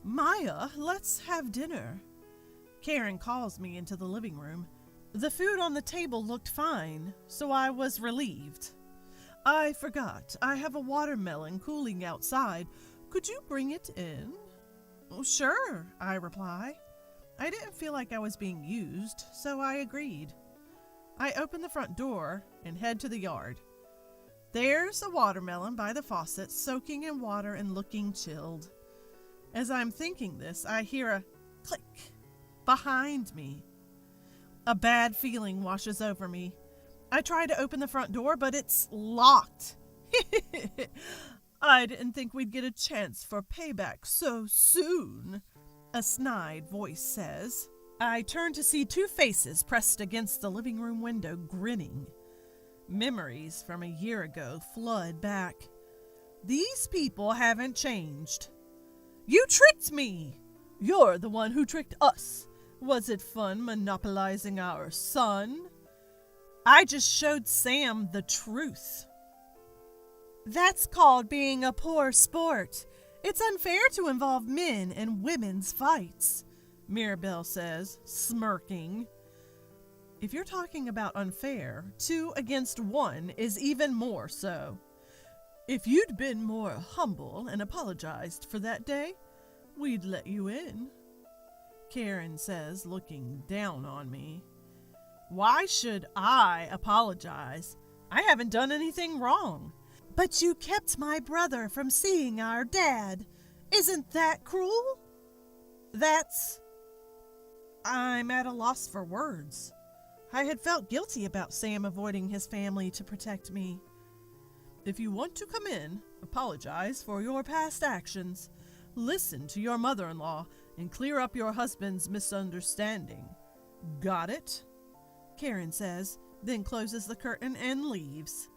"Maya, let's have dinner." Karen calls me into the living room. The food on the table looked fine, so I was relieved. "I forgot, I have a watermelon cooling outside. Could you bring it in?" "Sure," I reply. I didn't feel like I was being used, so I agreed. I open the front door and head to the yard. There's a watermelon by the faucet, soaking in water and looking chilled. As I'm thinking this, I hear a click behind me. A bad feeling washes over me. I try to open the front door, but it's locked. "I didn't think we'd get a chance for payback so soon," a snide voice says. I turn to see two faces pressed against the living room window, grinning. Memories from a year ago flood back. These people haven't changed. "You tricked me! You're the one who tricked us. Was it fun monopolizing our son?" I just showed Sam the truth. "That's called being a poor sport. It's unfair to involve men in women's fights," Mirabelle says, smirking. If you're talking about unfair, 2 against 1 is even more so. "If you'd been more humble and apologized for that day, we'd let you in," Karen says, looking down on me. "Why should I apologize? I haven't done anything wrong." "But you kept my brother from seeing our dad. Isn't that cruel?" I'm at a loss for words. I had felt guilty about Sam avoiding his family to protect me. "If you want to come in, apologize for your past actions, listen to your mother-in-law, and clear up your husband's misunderstanding. Got it?" Karen says, then closes the curtain and leaves.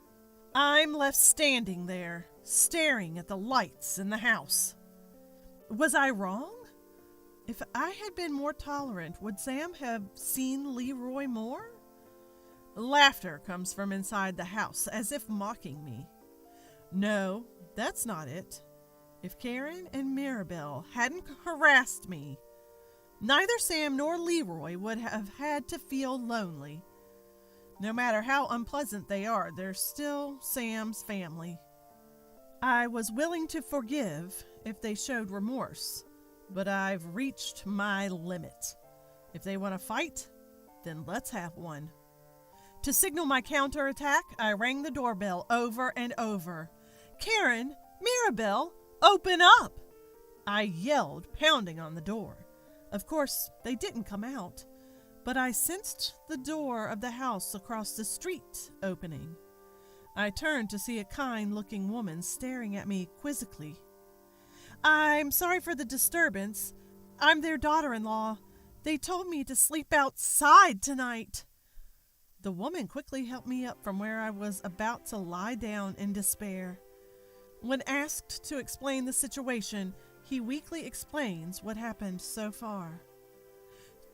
I'm left standing there, staring at the lights in the house. Was I wrong? If I had been more tolerant, would Sam have seen Leroy more? Laughter comes from inside the house, as if mocking me. No, that's not it. If Karen and Mirabelle hadn't harassed me, neither Sam nor Leroy would have had to feel lonely. No matter how unpleasant they are, they're still Sam's family. I was willing to forgive if they showed remorse, but I've reached my limit. If they want to fight, then let's have one. To signal my counterattack, I rang the doorbell over and over. Karen, Mirabelle, open up! I yelled, pounding on the door. Of course, they didn't come out, but I sensed the door of the house across the street opening. I turned to see a kind-looking woman staring at me quizzically. I'm sorry for the disturbance. I'm their daughter-in-law. They told me to sleep outside tonight. The woman quickly helped me up from where I was about to lie down in despair. When asked to explain the situation, he weakly explains what happened so far.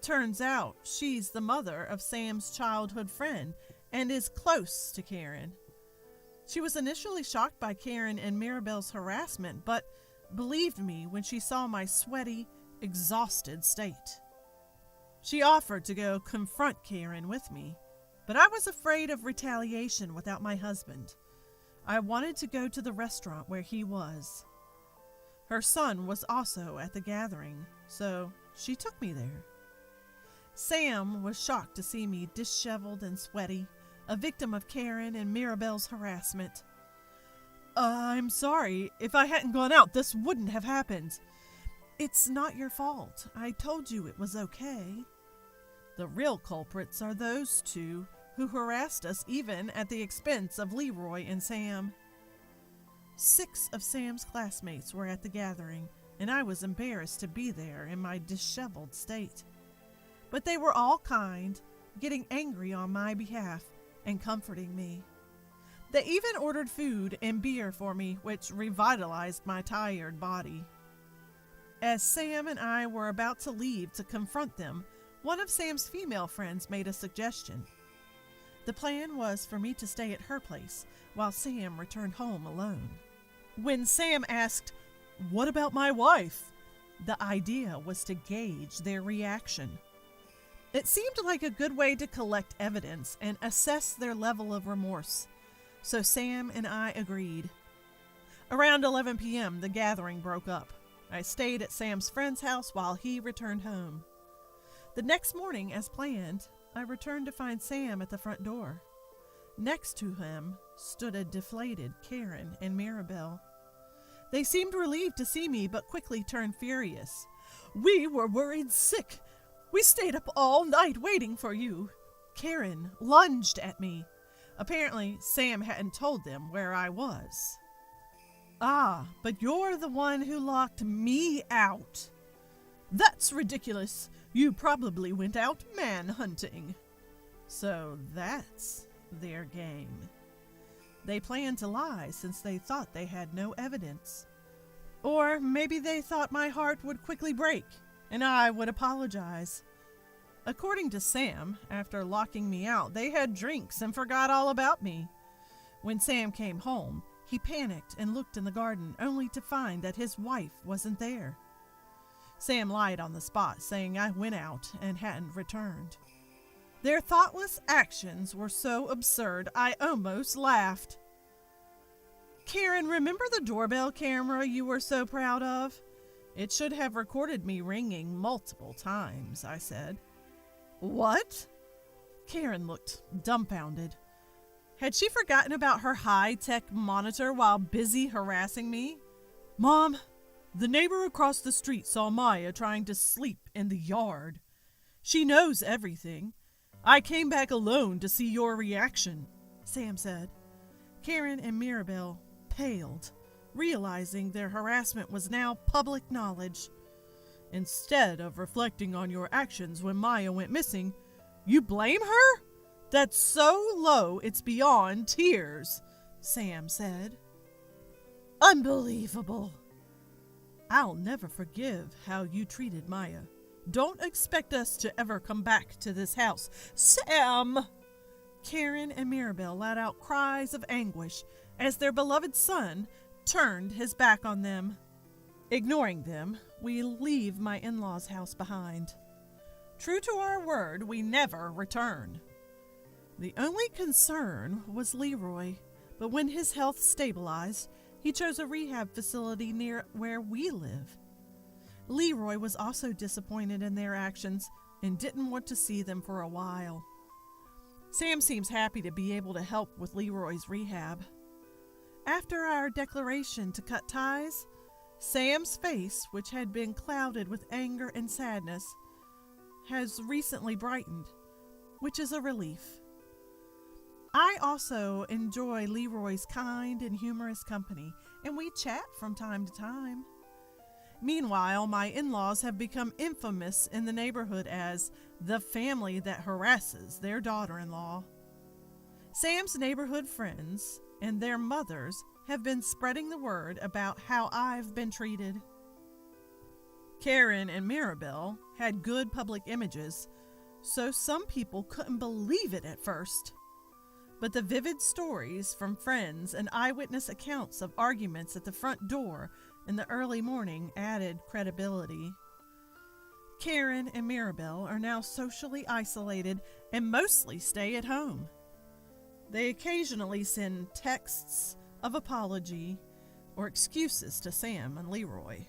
Turns out she's the mother of Sam's childhood friend and is close to Karen. She was initially shocked by Karen and Mirabelle's harassment, but believed me when she saw my sweaty, exhausted state. She offered to go confront Karen with me, but I was afraid of retaliation without my husband. I wanted to go to the restaurant where he was. Her son was also at the gathering, so she took me there. Sam was shocked to see me disheveled and sweaty, a victim of Karen and Mirabelle's harassment. I'm sorry. If I hadn't gone out, this wouldn't have happened. It's not your fault. I told you it was okay. The real culprits are those two who harassed us even at the expense of Leroy and Sam. 6 of Sam's classmates were at the gathering, and I was embarrassed to be there in my disheveled state. But they were all kind, getting angry on my behalf and comforting me. They even ordered food and beer for me, which revitalized my tired body. As Sam and I were about to leave to confront them, one of Sam's female friends made a suggestion. The plan was for me to stay at her place while Sam returned home alone. When Sam asked, "What about my wife?" the idea was to gauge their reaction. It seemed like a good way to collect evidence and assess their level of remorse, so Sam and I agreed. Around 11 p.m., the gathering broke up. I stayed at Sam's friend's house while he returned home. The next morning, as planned, I returned to find Sam at the front door. Next to him stood a deflated Karen and Mirabelle. They seemed relieved to see me, but quickly turned furious. "We were worried sick. We stayed up all night waiting for you." Karen lunged at me. Apparently, Sam hadn't told them where I was. "Ah, but you're the one who locked me out." "That's ridiculous. You probably went out manhunting." So that's their game. They planned to lie since they thought they had no evidence. Or maybe they thought my heart would quickly break and I would apologize. According to Sam, after locking me out, they had drinks and forgot all about me. When Sam came home, he panicked and looked in the garden, only to find that his wife wasn't there. Sam lied on the spot, saying I went out and hadn't returned. Their thoughtless actions were so absurd, I almost laughed. "Karen, remember the doorbell camera you were so proud of? It should have recorded me ringing multiple times," I said. "What?" Karen looked dumbfounded. Had she forgotten about her high-tech monitor while busy harassing me? "Mom, the neighbor across the street saw Maya trying to sleep in the yard. She knows everything. I came back alone to see your reaction," Sam said. Karen and Mirabelle paled, realizing their harassment was now public knowledge. "Instead of reflecting on your actions when Maya went missing, you blame her? That's so low it's beyond tears," Sam said. "Unbelievable. I'll never forgive how you treated Maya. Don't expect us to ever come back to this house. Sam!" Karen and Mirabelle let out cries of anguish as their beloved son turned his back on them. Ignoring them, we leave my in-laws' house behind. True to our word, we never return. The only concern was Leroy, but when his health stabilized, he chose a rehab facility near where we live. Leroy was also disappointed in their actions and didn't want to see them for a while. Sam seems happy to be able to help with Leroy's rehab. After our declaration to cut ties, Sam's face, which had been clouded with anger and sadness, has recently brightened, which is a relief. I also enjoy Leroy's kind and humorous company, and we chat from time to time. Meanwhile, my in-laws have become infamous in the neighborhood as the family that harasses their daughter-in-law. Sam's neighborhood friends and their mothers have been spreading the word about how I've been treated. Karen and Mirabelle had good public images, so some people couldn't believe it at first. But the vivid stories from friends and eyewitness accounts of arguments at the front door in the early morning added credibility. Karen and Mirabelle are now socially isolated and mostly stay at home. They occasionally send texts of apology or excuses to Sam and Leroy.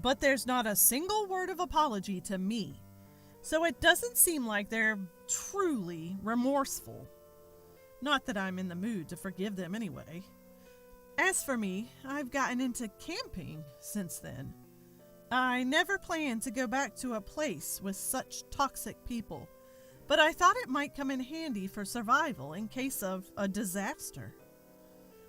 But there's not a single word of apology to me, so it doesn't seem like they're truly remorseful. Not that I'm in the mood to forgive them anyway. As for me, I've gotten into camping since then. I never planned to go back to a place with such toxic people, but I thought it might come in handy for survival in case of a disaster.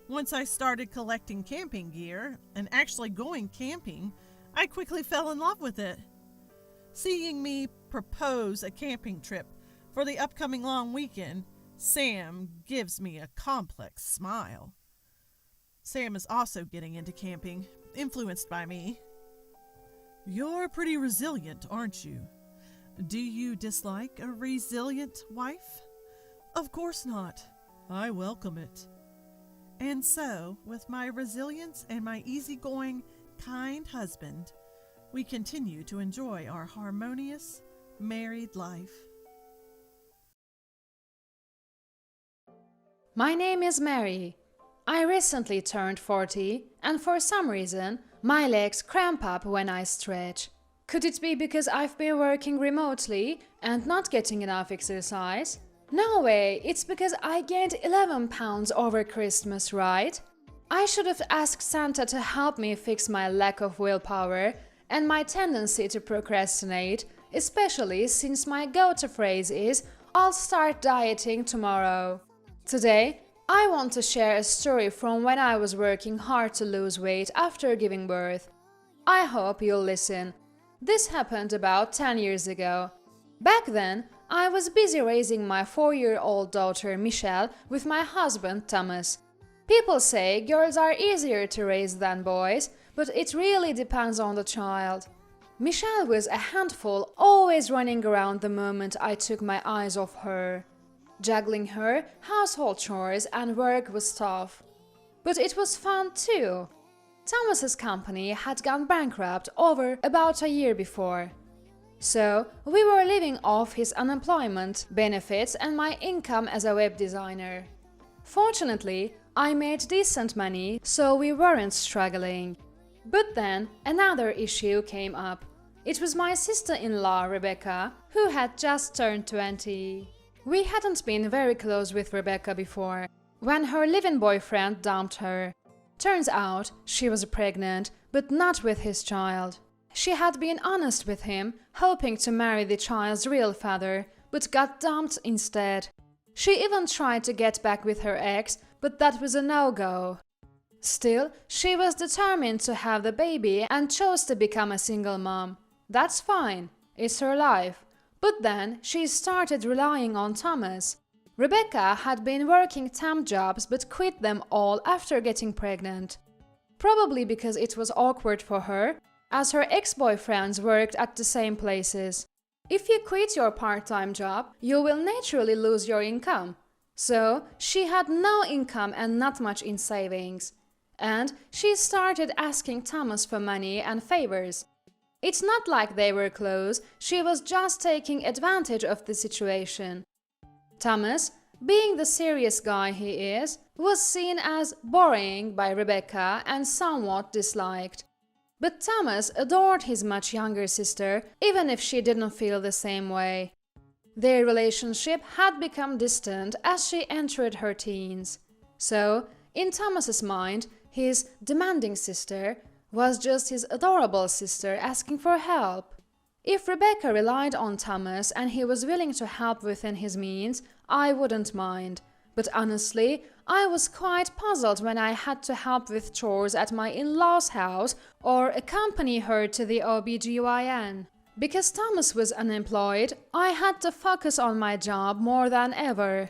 Once I started collecting camping gear and actually going camping, I quickly fell in love with it. Seeing me propose a camping trip for the upcoming long weekend, Sam gives me a complex smile. Sam is also getting into camping, influenced by me. You're pretty resilient, aren't you? Do you dislike a resilient wife? Of course not. I welcome it. And so, with my resilience and my easygoing, kind husband, we continue to enjoy our harmonious, married life. My name is Mary. I recently turned 40, and for some reason, my legs cramp up when I stretch. Could it be because I've been working remotely and not getting enough exercise? No way, it's because I gained 11 pounds over Christmas, right? I should have asked Santa to help me fix my lack of willpower and my tendency to procrastinate, especially since my go-to phrase is, I'll start dieting tomorrow. Today, I want to share a story from when I was working hard to lose weight after giving birth. I hope you'll listen. This happened about 10 years ago. Back then, I was busy raising my 4-year-old daughter Michelle with my husband Thomas. People say girls are easier to raise than boys, but it really depends on the child. Michelle was a handful, always running around the moment I took my eyes off her. Juggling her, household chores and work was tough. But it was fun too. Thomas's company had gone bankrupt over about a year before. So, we were living off his unemployment benefits and my income as a web designer. Fortunately, I made decent money, so we weren't struggling. But then, another issue came up. It was my sister-in-law, Rebecca, who had just turned 20. We hadn't been very close with Rebecca before, when her live-in boyfriend dumped her. Turns out, she was pregnant, but not with his child. She had been honest with him, hoping to marry the child's real father, but got dumped instead. She even tried to get back with her ex, but that was a no-go. Still, she was determined to have the baby and chose to become a single mom. That's fine, it's her life. But then she started relying on Thomas. Rebecca had been working temp jobs but quit them all after getting pregnant. Probably because it was awkward for her, as her ex-boyfriends worked at the same places. If you quit your part-time job, you will naturally lose your income. So, she had no income and not much in savings. And she started asking Thomas for money and favors. It's not like they were close, she was just taking advantage of the situation. Thomas, being the serious guy he is, was seen as boring by Rebecca and somewhat disliked. But Thomas adored his much younger sister, even if she didn't feel the same way. Their relationship had become distant as she entered her teens. So, in Thomas's mind, his demanding sister was just his adorable sister asking for help. If Rebecca relied on Thomas and he was willing to help within his means, I wouldn't mind. But honestly, I was quite puzzled when I had to help with chores at my in-laws' house or accompany her to the OBGYN. Because Thomas was unemployed, I had to focus on my job more than ever.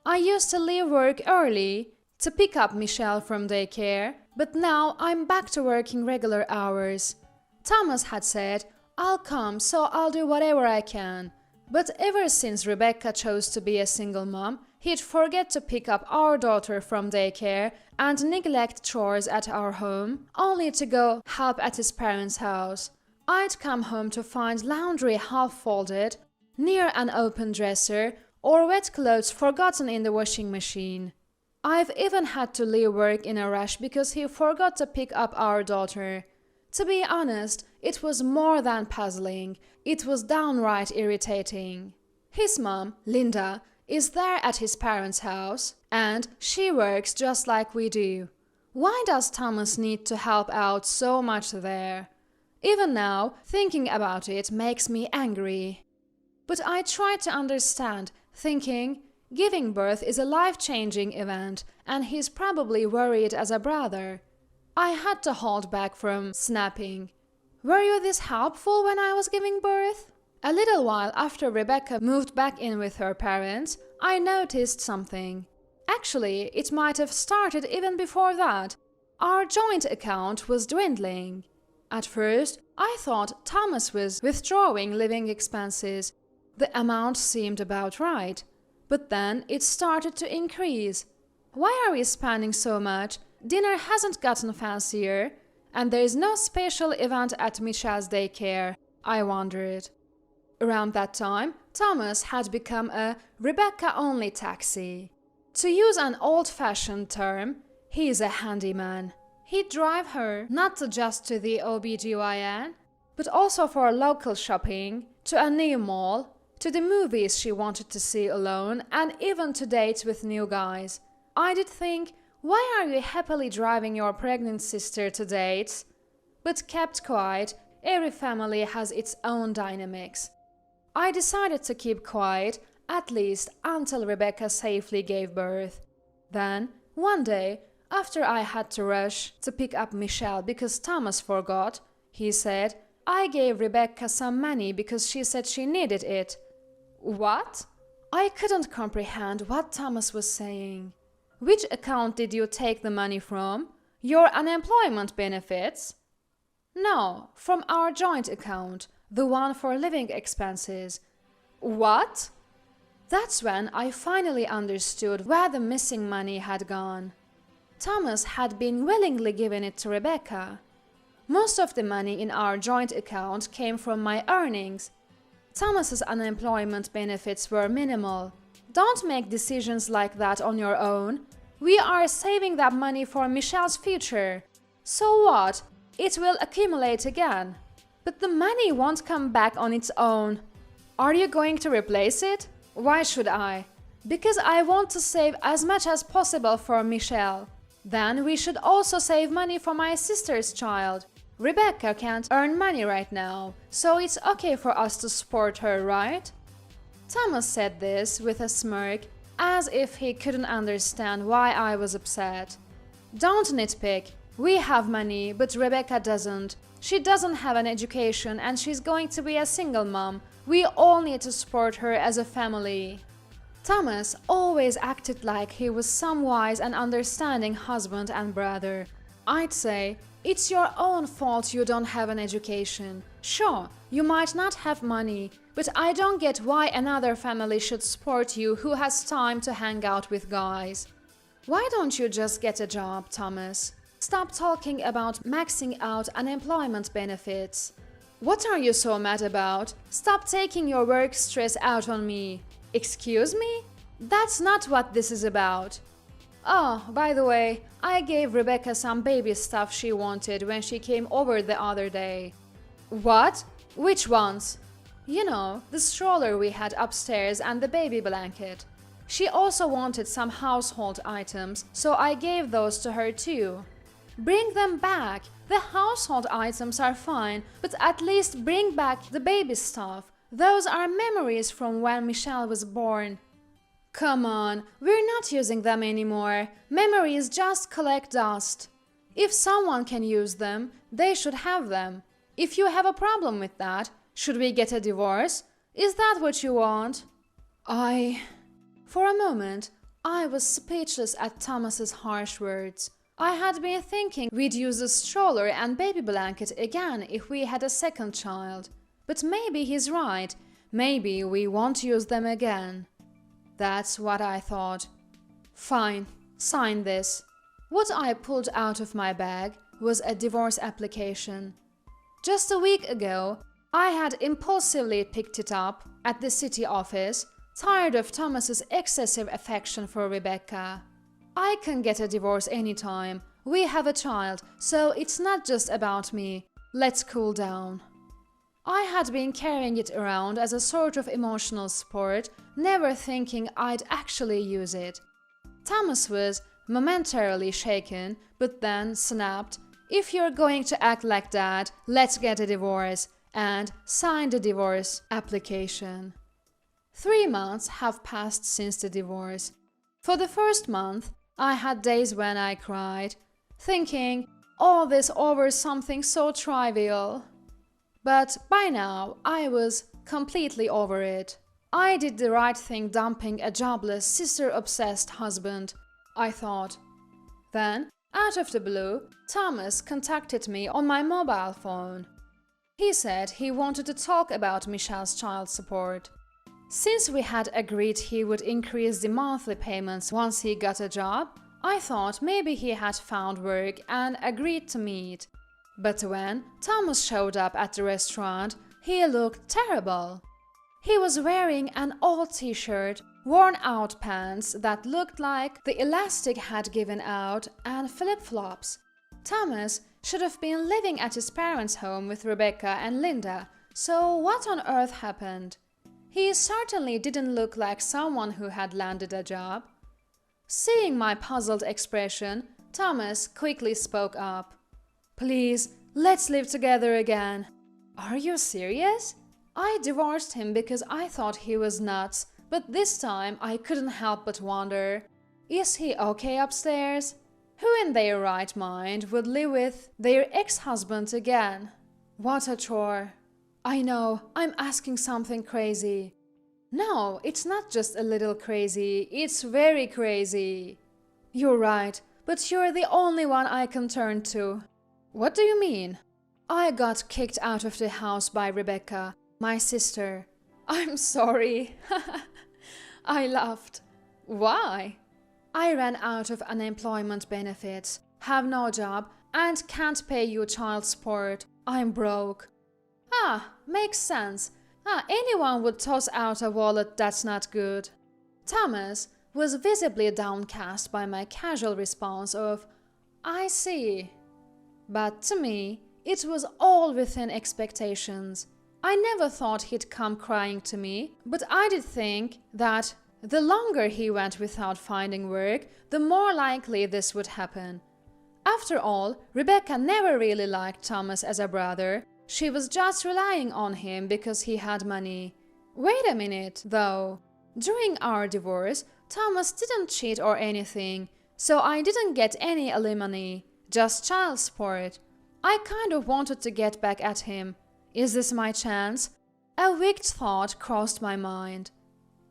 I used to leave work early to pick up Michelle from daycare, but now I'm back to working regular hours. Thomas had said, "I'll come, so I'll do whatever I can." But ever since Rebecca chose to be a single mom, he'd forget to pick up our daughter from daycare and neglect chores at our home, only to go help at his parents' house. I'd come home to find laundry half folded, near an open dresser, or wet clothes forgotten in the washing machine. I've even had to leave work in a rush because he forgot to pick up our daughter. To be honest, it was more than puzzling, it was downright irritating. His mom, Linda, is there at his parents' house, and she works just like we do. Why does Thomas need to help out so much there? Even now, thinking about it makes me angry. But I try to understand, thinking, giving birth is a life-changing event, and he's probably worried as a brother. I had to hold back from snapping. "Were you this helpful when I was giving birth?" A little while after Rebecca moved back in with her parents, I noticed something. Actually, it might have started even before that. Our joint account was dwindling. At first, I thought Thomas was withdrawing living expenses. The amount seemed about right. But then it started to increase. Why are we spending so much? Dinner hasn't gotten fancier, and there is no special event at Michelle's daycare, I wondered. Around that time, Thomas had become a Rebecca-only taxi. To use an old-fashioned term, he's a handyman. He'd drive her not just to the OBGYN, but also for local shopping, to a new mall, to the movies she wanted to see alone, and even to dates with new guys. I did think, why are you happily driving your pregnant sister to dates? But kept quiet, every family has its own dynamics. I decided to keep quiet, at least until Rebecca safely gave birth. Then, one day, after I had to rush to pick up Michelle because Thomas forgot, he said, I gave Rebecca some money because she said she needed it. What? I couldn't comprehend what Thomas was saying. Which account did you take the money from? Your unemployment benefits? No, from our joint account, the one for living expenses. What? That's when I finally understood where the missing money had gone. Thomas had been willingly giving it to Rebecca. Most of the money in our joint account came from my earnings. Thomas's unemployment benefits were minimal. Don't make decisions like that on your own. We are saving that money for Michelle's future. So what? It will accumulate again. But the money won't come back on its own. Are you going to replace it? Why should I? Because I want to save as much as possible for Michelle. Then we should also save money for my sister's child. Rebecca can't earn money right now, so it's okay for us to support her, right? Thomas said this with a smirk, as if he couldn't understand why I was upset. Don't nitpick. We have money, but Rebecca doesn't. She doesn't have an education and she's going to be a single mom. We all need to support her as a family. Thomas always acted like he was some wise and understanding husband and brother. I'd say, it's your own fault you don't have an education. Sure, you might not have money, but I don't get why another family should support you who has time to hang out with guys. Why don't you just get a job, Thomas? Stop talking about maxing out unemployment benefits. What are you so mad about? Stop taking your work stress out on me. Excuse me? That's not what this is about. Oh, by the way, I gave Rebecca some baby stuff she wanted when she came over the other day. What? Which ones? You know, the stroller we had upstairs and the baby blanket. She also wanted some household items, so I gave those to her too. Bring them back. The household items are fine, but at least bring back the baby stuff. Those are memories from when Michelle was born. Come on, we're not using them anymore. Memories just collect dust. If someone can use them, they should have them. If you have a problem with that, should we get a divorce? Is that what you want? For a moment, I was speechless at Thomas's harsh words. I had been thinking we'd use the stroller and baby blanket again if we had a second child. But maybe he's right. Maybe we won't use them again. That's what I thought. Fine, sign this. What I pulled out of my bag was a divorce application. Just a week ago, I had impulsively picked it up at the city office, tired of Thomas's excessive affection for Rebecca. I can get a divorce anytime. We have a child, so it's not just about me. Let's cool down. I had been carrying it around as a sort of emotional support, never thinking I'd actually use it. Thomas was momentarily shaken, but then snapped, "If you're going to act like that, let's get a divorce," and signed the divorce application. 3 months have passed since the divorce. For the first month, I had days when I cried, thinking all this over something so trivial. But by now, I was completely over it. I did the right thing dumping a jobless, sister-obsessed husband, I thought. Then, out of the blue, Thomas contacted me on my mobile phone. He said he wanted to talk about Michelle's child support. Since we had agreed he would increase the monthly payments once he got a job, I thought maybe he had found work and agreed to meet. But when Thomas showed up at the restaurant, he looked terrible. He was wearing an old t-shirt, worn-out pants that looked like the elastic had given out, and flip-flops. Thomas should have been living at his parents' home with Rebecca and Linda, so what on earth happened? He certainly didn't look like someone who had landed a job. Seeing my puzzled expression, Thomas quickly spoke up. "Please, let's live together again." "Are you serious?" I divorced him because I thought he was nuts, but this time I couldn't help but wonder, is he okay upstairs? Who in their right mind would live with their ex-husband again? What a chore. I know, I'm asking something crazy. No, it's not just a little crazy, it's very crazy. You're right, but you're the only one I can turn to. What do you mean? I got kicked out of the house by Rebecca, my sister. I'm sorry. I laughed. Why? I ran out of unemployment benefits, have no job, and can't pay you child support. I'm broke. Makes sense. Anyone would toss out a wallet that's not good. Thomas was visibly downcast by my casual response of, "I see." But to me, it was all within expectations. I never thought he'd come crying to me, but I did think that the longer he went without finding work, the more likely this would happen. After all, Rebecca never really liked Thomas as a brother. She was just relying on him because he had money. Wait a minute, though. During our divorce, Thomas didn't cheat or anything, so I didn't get any alimony, just child support. I kind of wanted to get back at him. Is this my chance? A wicked thought crossed my mind.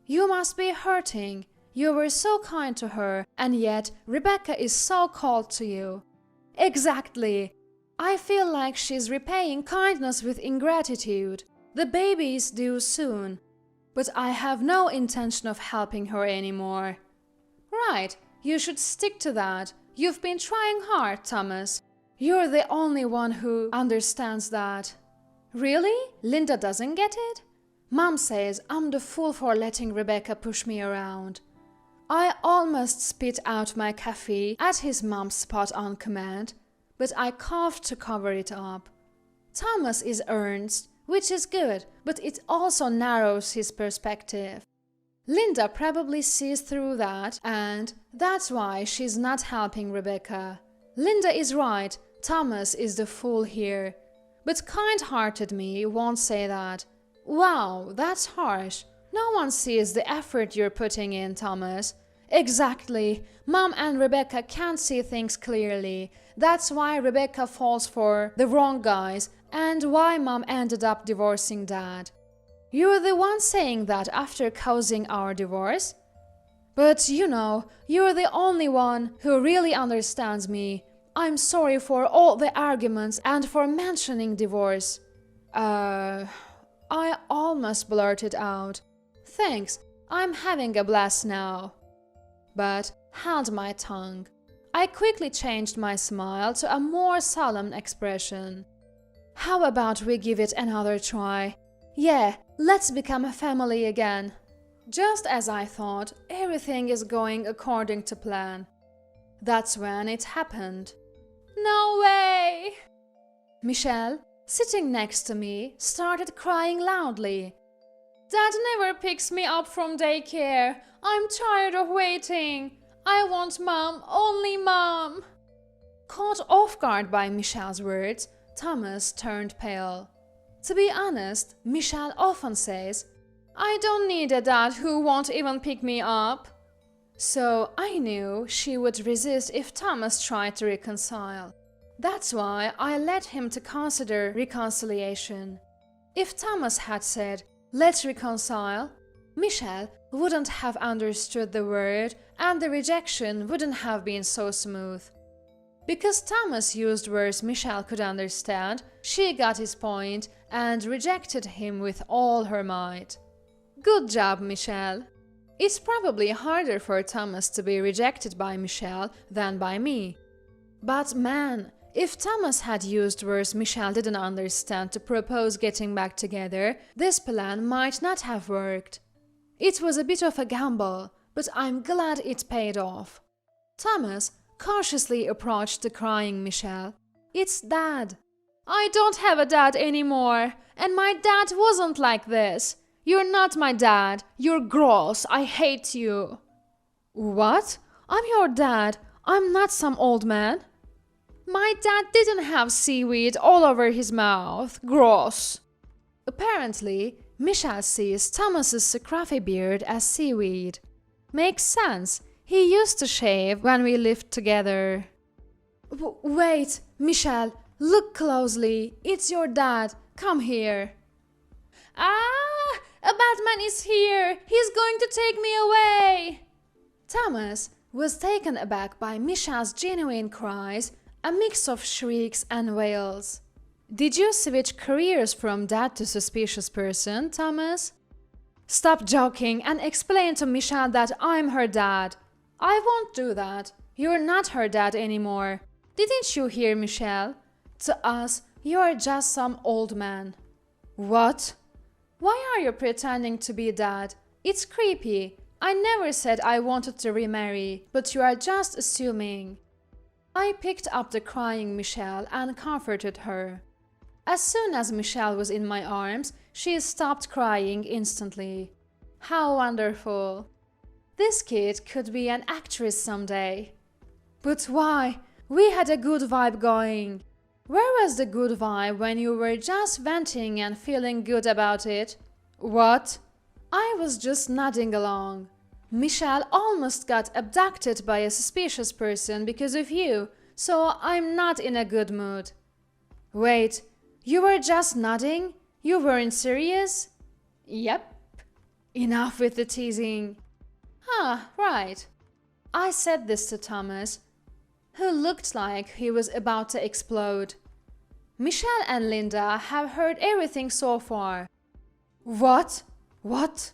You must be hurting. You were so kind to her, and yet Rebecca is so cold to you. Exactly. I feel like she's repaying kindness with ingratitude. The baby is due soon. But I have no intention of helping her anymore. Right, you should stick to that. You've been trying hard, Thomas. You're the only one who understands that. Really? Linda doesn't get it? Mom says I'm the fool for letting Rebecca push me around. I almost spit out my coffee at his mom's spot on command, but I coughed to cover it up. Thomas is earnest, which is good, but it also narrows his perspective. Linda probably sees through that, and that's why she's not helping Rebecca. Linda is right, Thomas is the fool here. But kind-hearted me won't say that. Wow, that's harsh. No one sees the effort you're putting in, Thomas. Exactly. Mom and Rebecca can't see things clearly. That's why Rebecca falls for the wrong guys and why Mom ended up divorcing Dad. You're the one saying that after causing our divorce? But you're the only one who really understands me. I'm sorry for all the arguments and for mentioning divorce. I almost blurted out. Thanks, I'm having a blast now. But held my tongue. I quickly changed my smile to a more solemn expression. How about we give it another try? Yeah, let's become a family again. Just as I thought, everything is going according to plan. That's when it happened. No way! Michelle, sitting next to me, started crying loudly. Dad never picks me up from daycare. I'm tired of waiting. I want Mom, only Mom. Caught off guard by Michelle's words, Thomas turned pale. To be honest, Michelle often says, I don't need a dad who won't even pick me up. So I knew she would resist if Thomas tried to reconcile. That's why I led him to consider reconciliation. If Thomas had said, let's reconcile, Michelle wouldn't have understood the word and the rejection wouldn't have been so smooth. Because Thomas used words Michelle could understand, she got his point and rejected him with all her might. Good job, Michelle. It's probably harder for Thomas to be rejected by Michelle than by me. But man, if Thomas had used words Michelle didn't understand to propose getting back together, this plan might not have worked. It was a bit of a gamble, but I'm glad it paid off. Thomas cautiously approached the crying Michelle. It's Dad. I don't have a dad anymore, and my dad wasn't like this. You're not my dad. You're gross. I hate you. What? I'm your dad. I'm not some old man. My dad didn't have seaweed all over his mouth. Gross. Apparently, Michelle sees Thomas's scruffy beard as seaweed. Makes sense. He used to shave when we lived together. Wait, Michelle, look closely. It's your dad. Come here. Ah! A bad man is here! He's going to take me away! Thomas was taken aback by Michelle's genuine cries, a mix of shrieks and wails. Did you switch careers from dad to suspicious person, Thomas? Stop joking and explain to Michelle that I'm her dad. I won't do that. You're not her dad anymore. Didn't you hear, Michelle? To us, you're just some old man. What? Why are you pretending to be dad? It's creepy. I never said I wanted to remarry, but you are just assuming. I picked up the crying Michelle and comforted her. As soon as Michelle was in my arms, she stopped crying instantly. How wonderful. This kid could be an actress someday. But why? We had a good vibe going. Where was the good vibe when you were just venting and feeling good about it? What? I was just nodding along. Michelle almost got abducted by a suspicious person because of you, so I'm not in a good mood. Wait, you were just nodding? You weren't serious? Yep. Enough with the teasing. Right. I said this to Thomas, who looked like he was about to explode. Michelle and Linda have heard everything so far. What? What?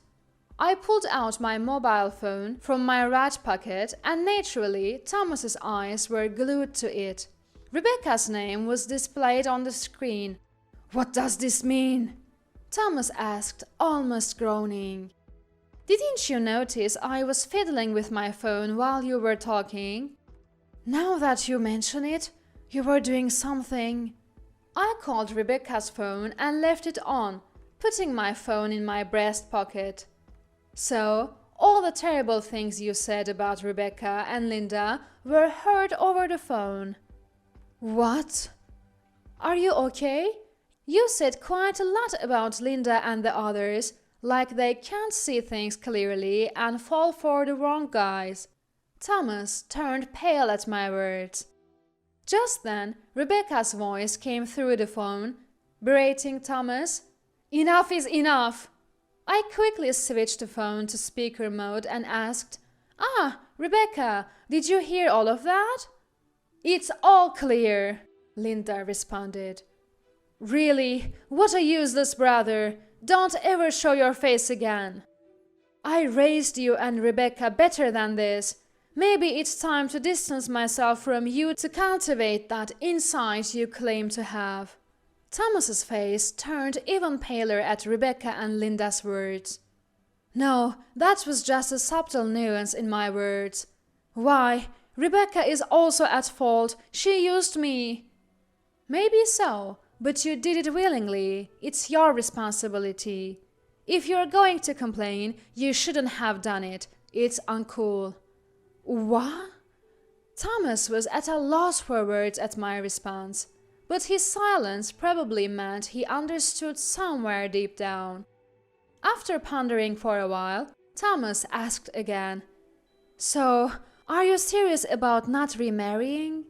I pulled out my mobile phone from my right pocket and naturally Thomas's eyes were glued to it. Rebecca's name was displayed on the screen. What does this mean? Thomas asked, almost groaning. Didn't you notice I was fiddling with my phone while you were talking? Now that you mention it, you were doing something. I called Rebecca's phone and left it on, putting my phone in my breast pocket. So, all the terrible things you said about Rebecca and Linda were heard over the phone. What? Are you okay? You said quite a lot about Linda and the others. like they can't see things clearly and fall for the wrong guys. Thomas turned pale at my words. Just then, Rebecca's voice came through the phone, berating Thomas. "Enough is enough!" I quickly switched the phone to speaker mode and asked, "Ah, Rebecca, did you hear all of that?" "It's all clear," Linda responded. "Really? What a useless brother! Don't ever show your face again." "I raised you and Rebecca better than this. Maybe it's time to distance myself from you to cultivate that insight you claim to have." Thomas's face turned even paler at Rebecca and Linda's words. "No, that was just a subtle nuance in my words. Why, Rebecca is also at fault. She used me." "Maybe so, but you did it willingly. It's your responsibility. If you're going to complain, you shouldn't have done it. It's uncool." "What?" Thomas was at a loss for words at my response, but his silence probably meant he understood somewhere deep down. After pondering for a while, Thomas asked again, "So, are you serious about not remarrying?"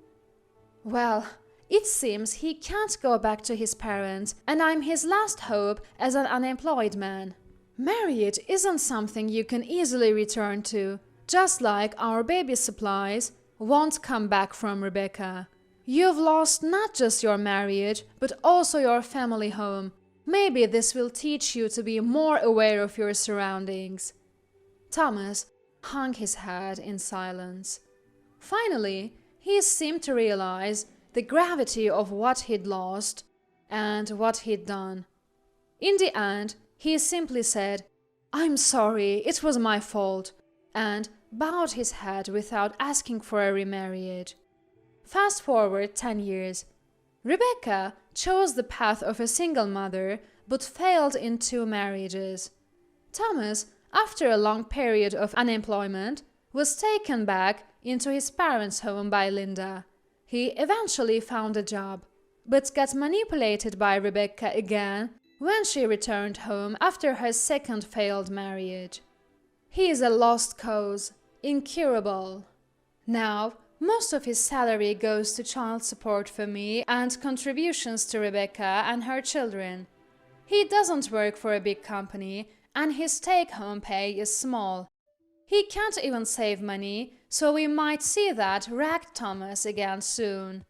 "Well, it seems he can't go back to his parents, and I'm his last hope as an unemployed man. Marriage isn't something you can easily return to, just like our baby supplies won't come back from Rebecca. You've lost not just your marriage, but also your family home. Maybe this will teach you to be more aware of your surroundings." Thomas hung his head in silence. Finally, he seemed to realize the gravity of what he'd lost and what he'd done. In the end, he simply said, "I'm sorry, it was my fault," and bowed his head without asking for a remarriage. Fast forward 10 years. Rebecca chose the path of a single mother, but failed in 2 marriages. Thomas, after a long period of unemployment, was taken back into his parents' home by Linda. He eventually found a job, but got manipulated by Rebecca again when she returned home after her second failed marriage. He is a lost cause, incurable. Now, most of his salary goes to child support for me and contributions to Rebecca and her children. He doesn't work for a big company, and his take-home pay is small. He can't even save money, so we might see that ragged Thomas again soon.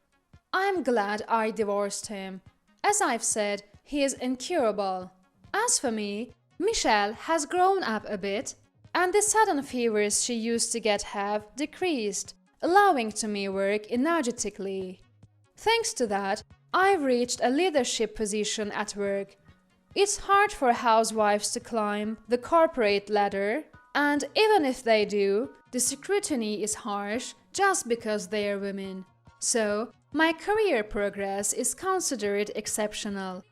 I'm glad I divorced him. As I've said, he is incurable. As for me, Michelle has grown up a bit, and the sudden fevers she used to get have decreased, allowing to me work energetically. Thanks to that, I've reached a leadership position at work. It's hard for housewives to climb the corporate ladder, and even if they do, the scrutiny is harsh just because they're women. So, my career progress is considered exceptional.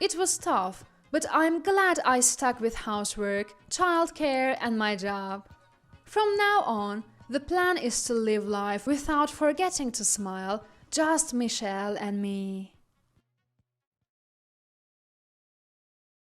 It was tough, but I'm glad I stuck with housework, childcare, and my job. From now on, the plan is to live life without forgetting to smile, just Michelle and me.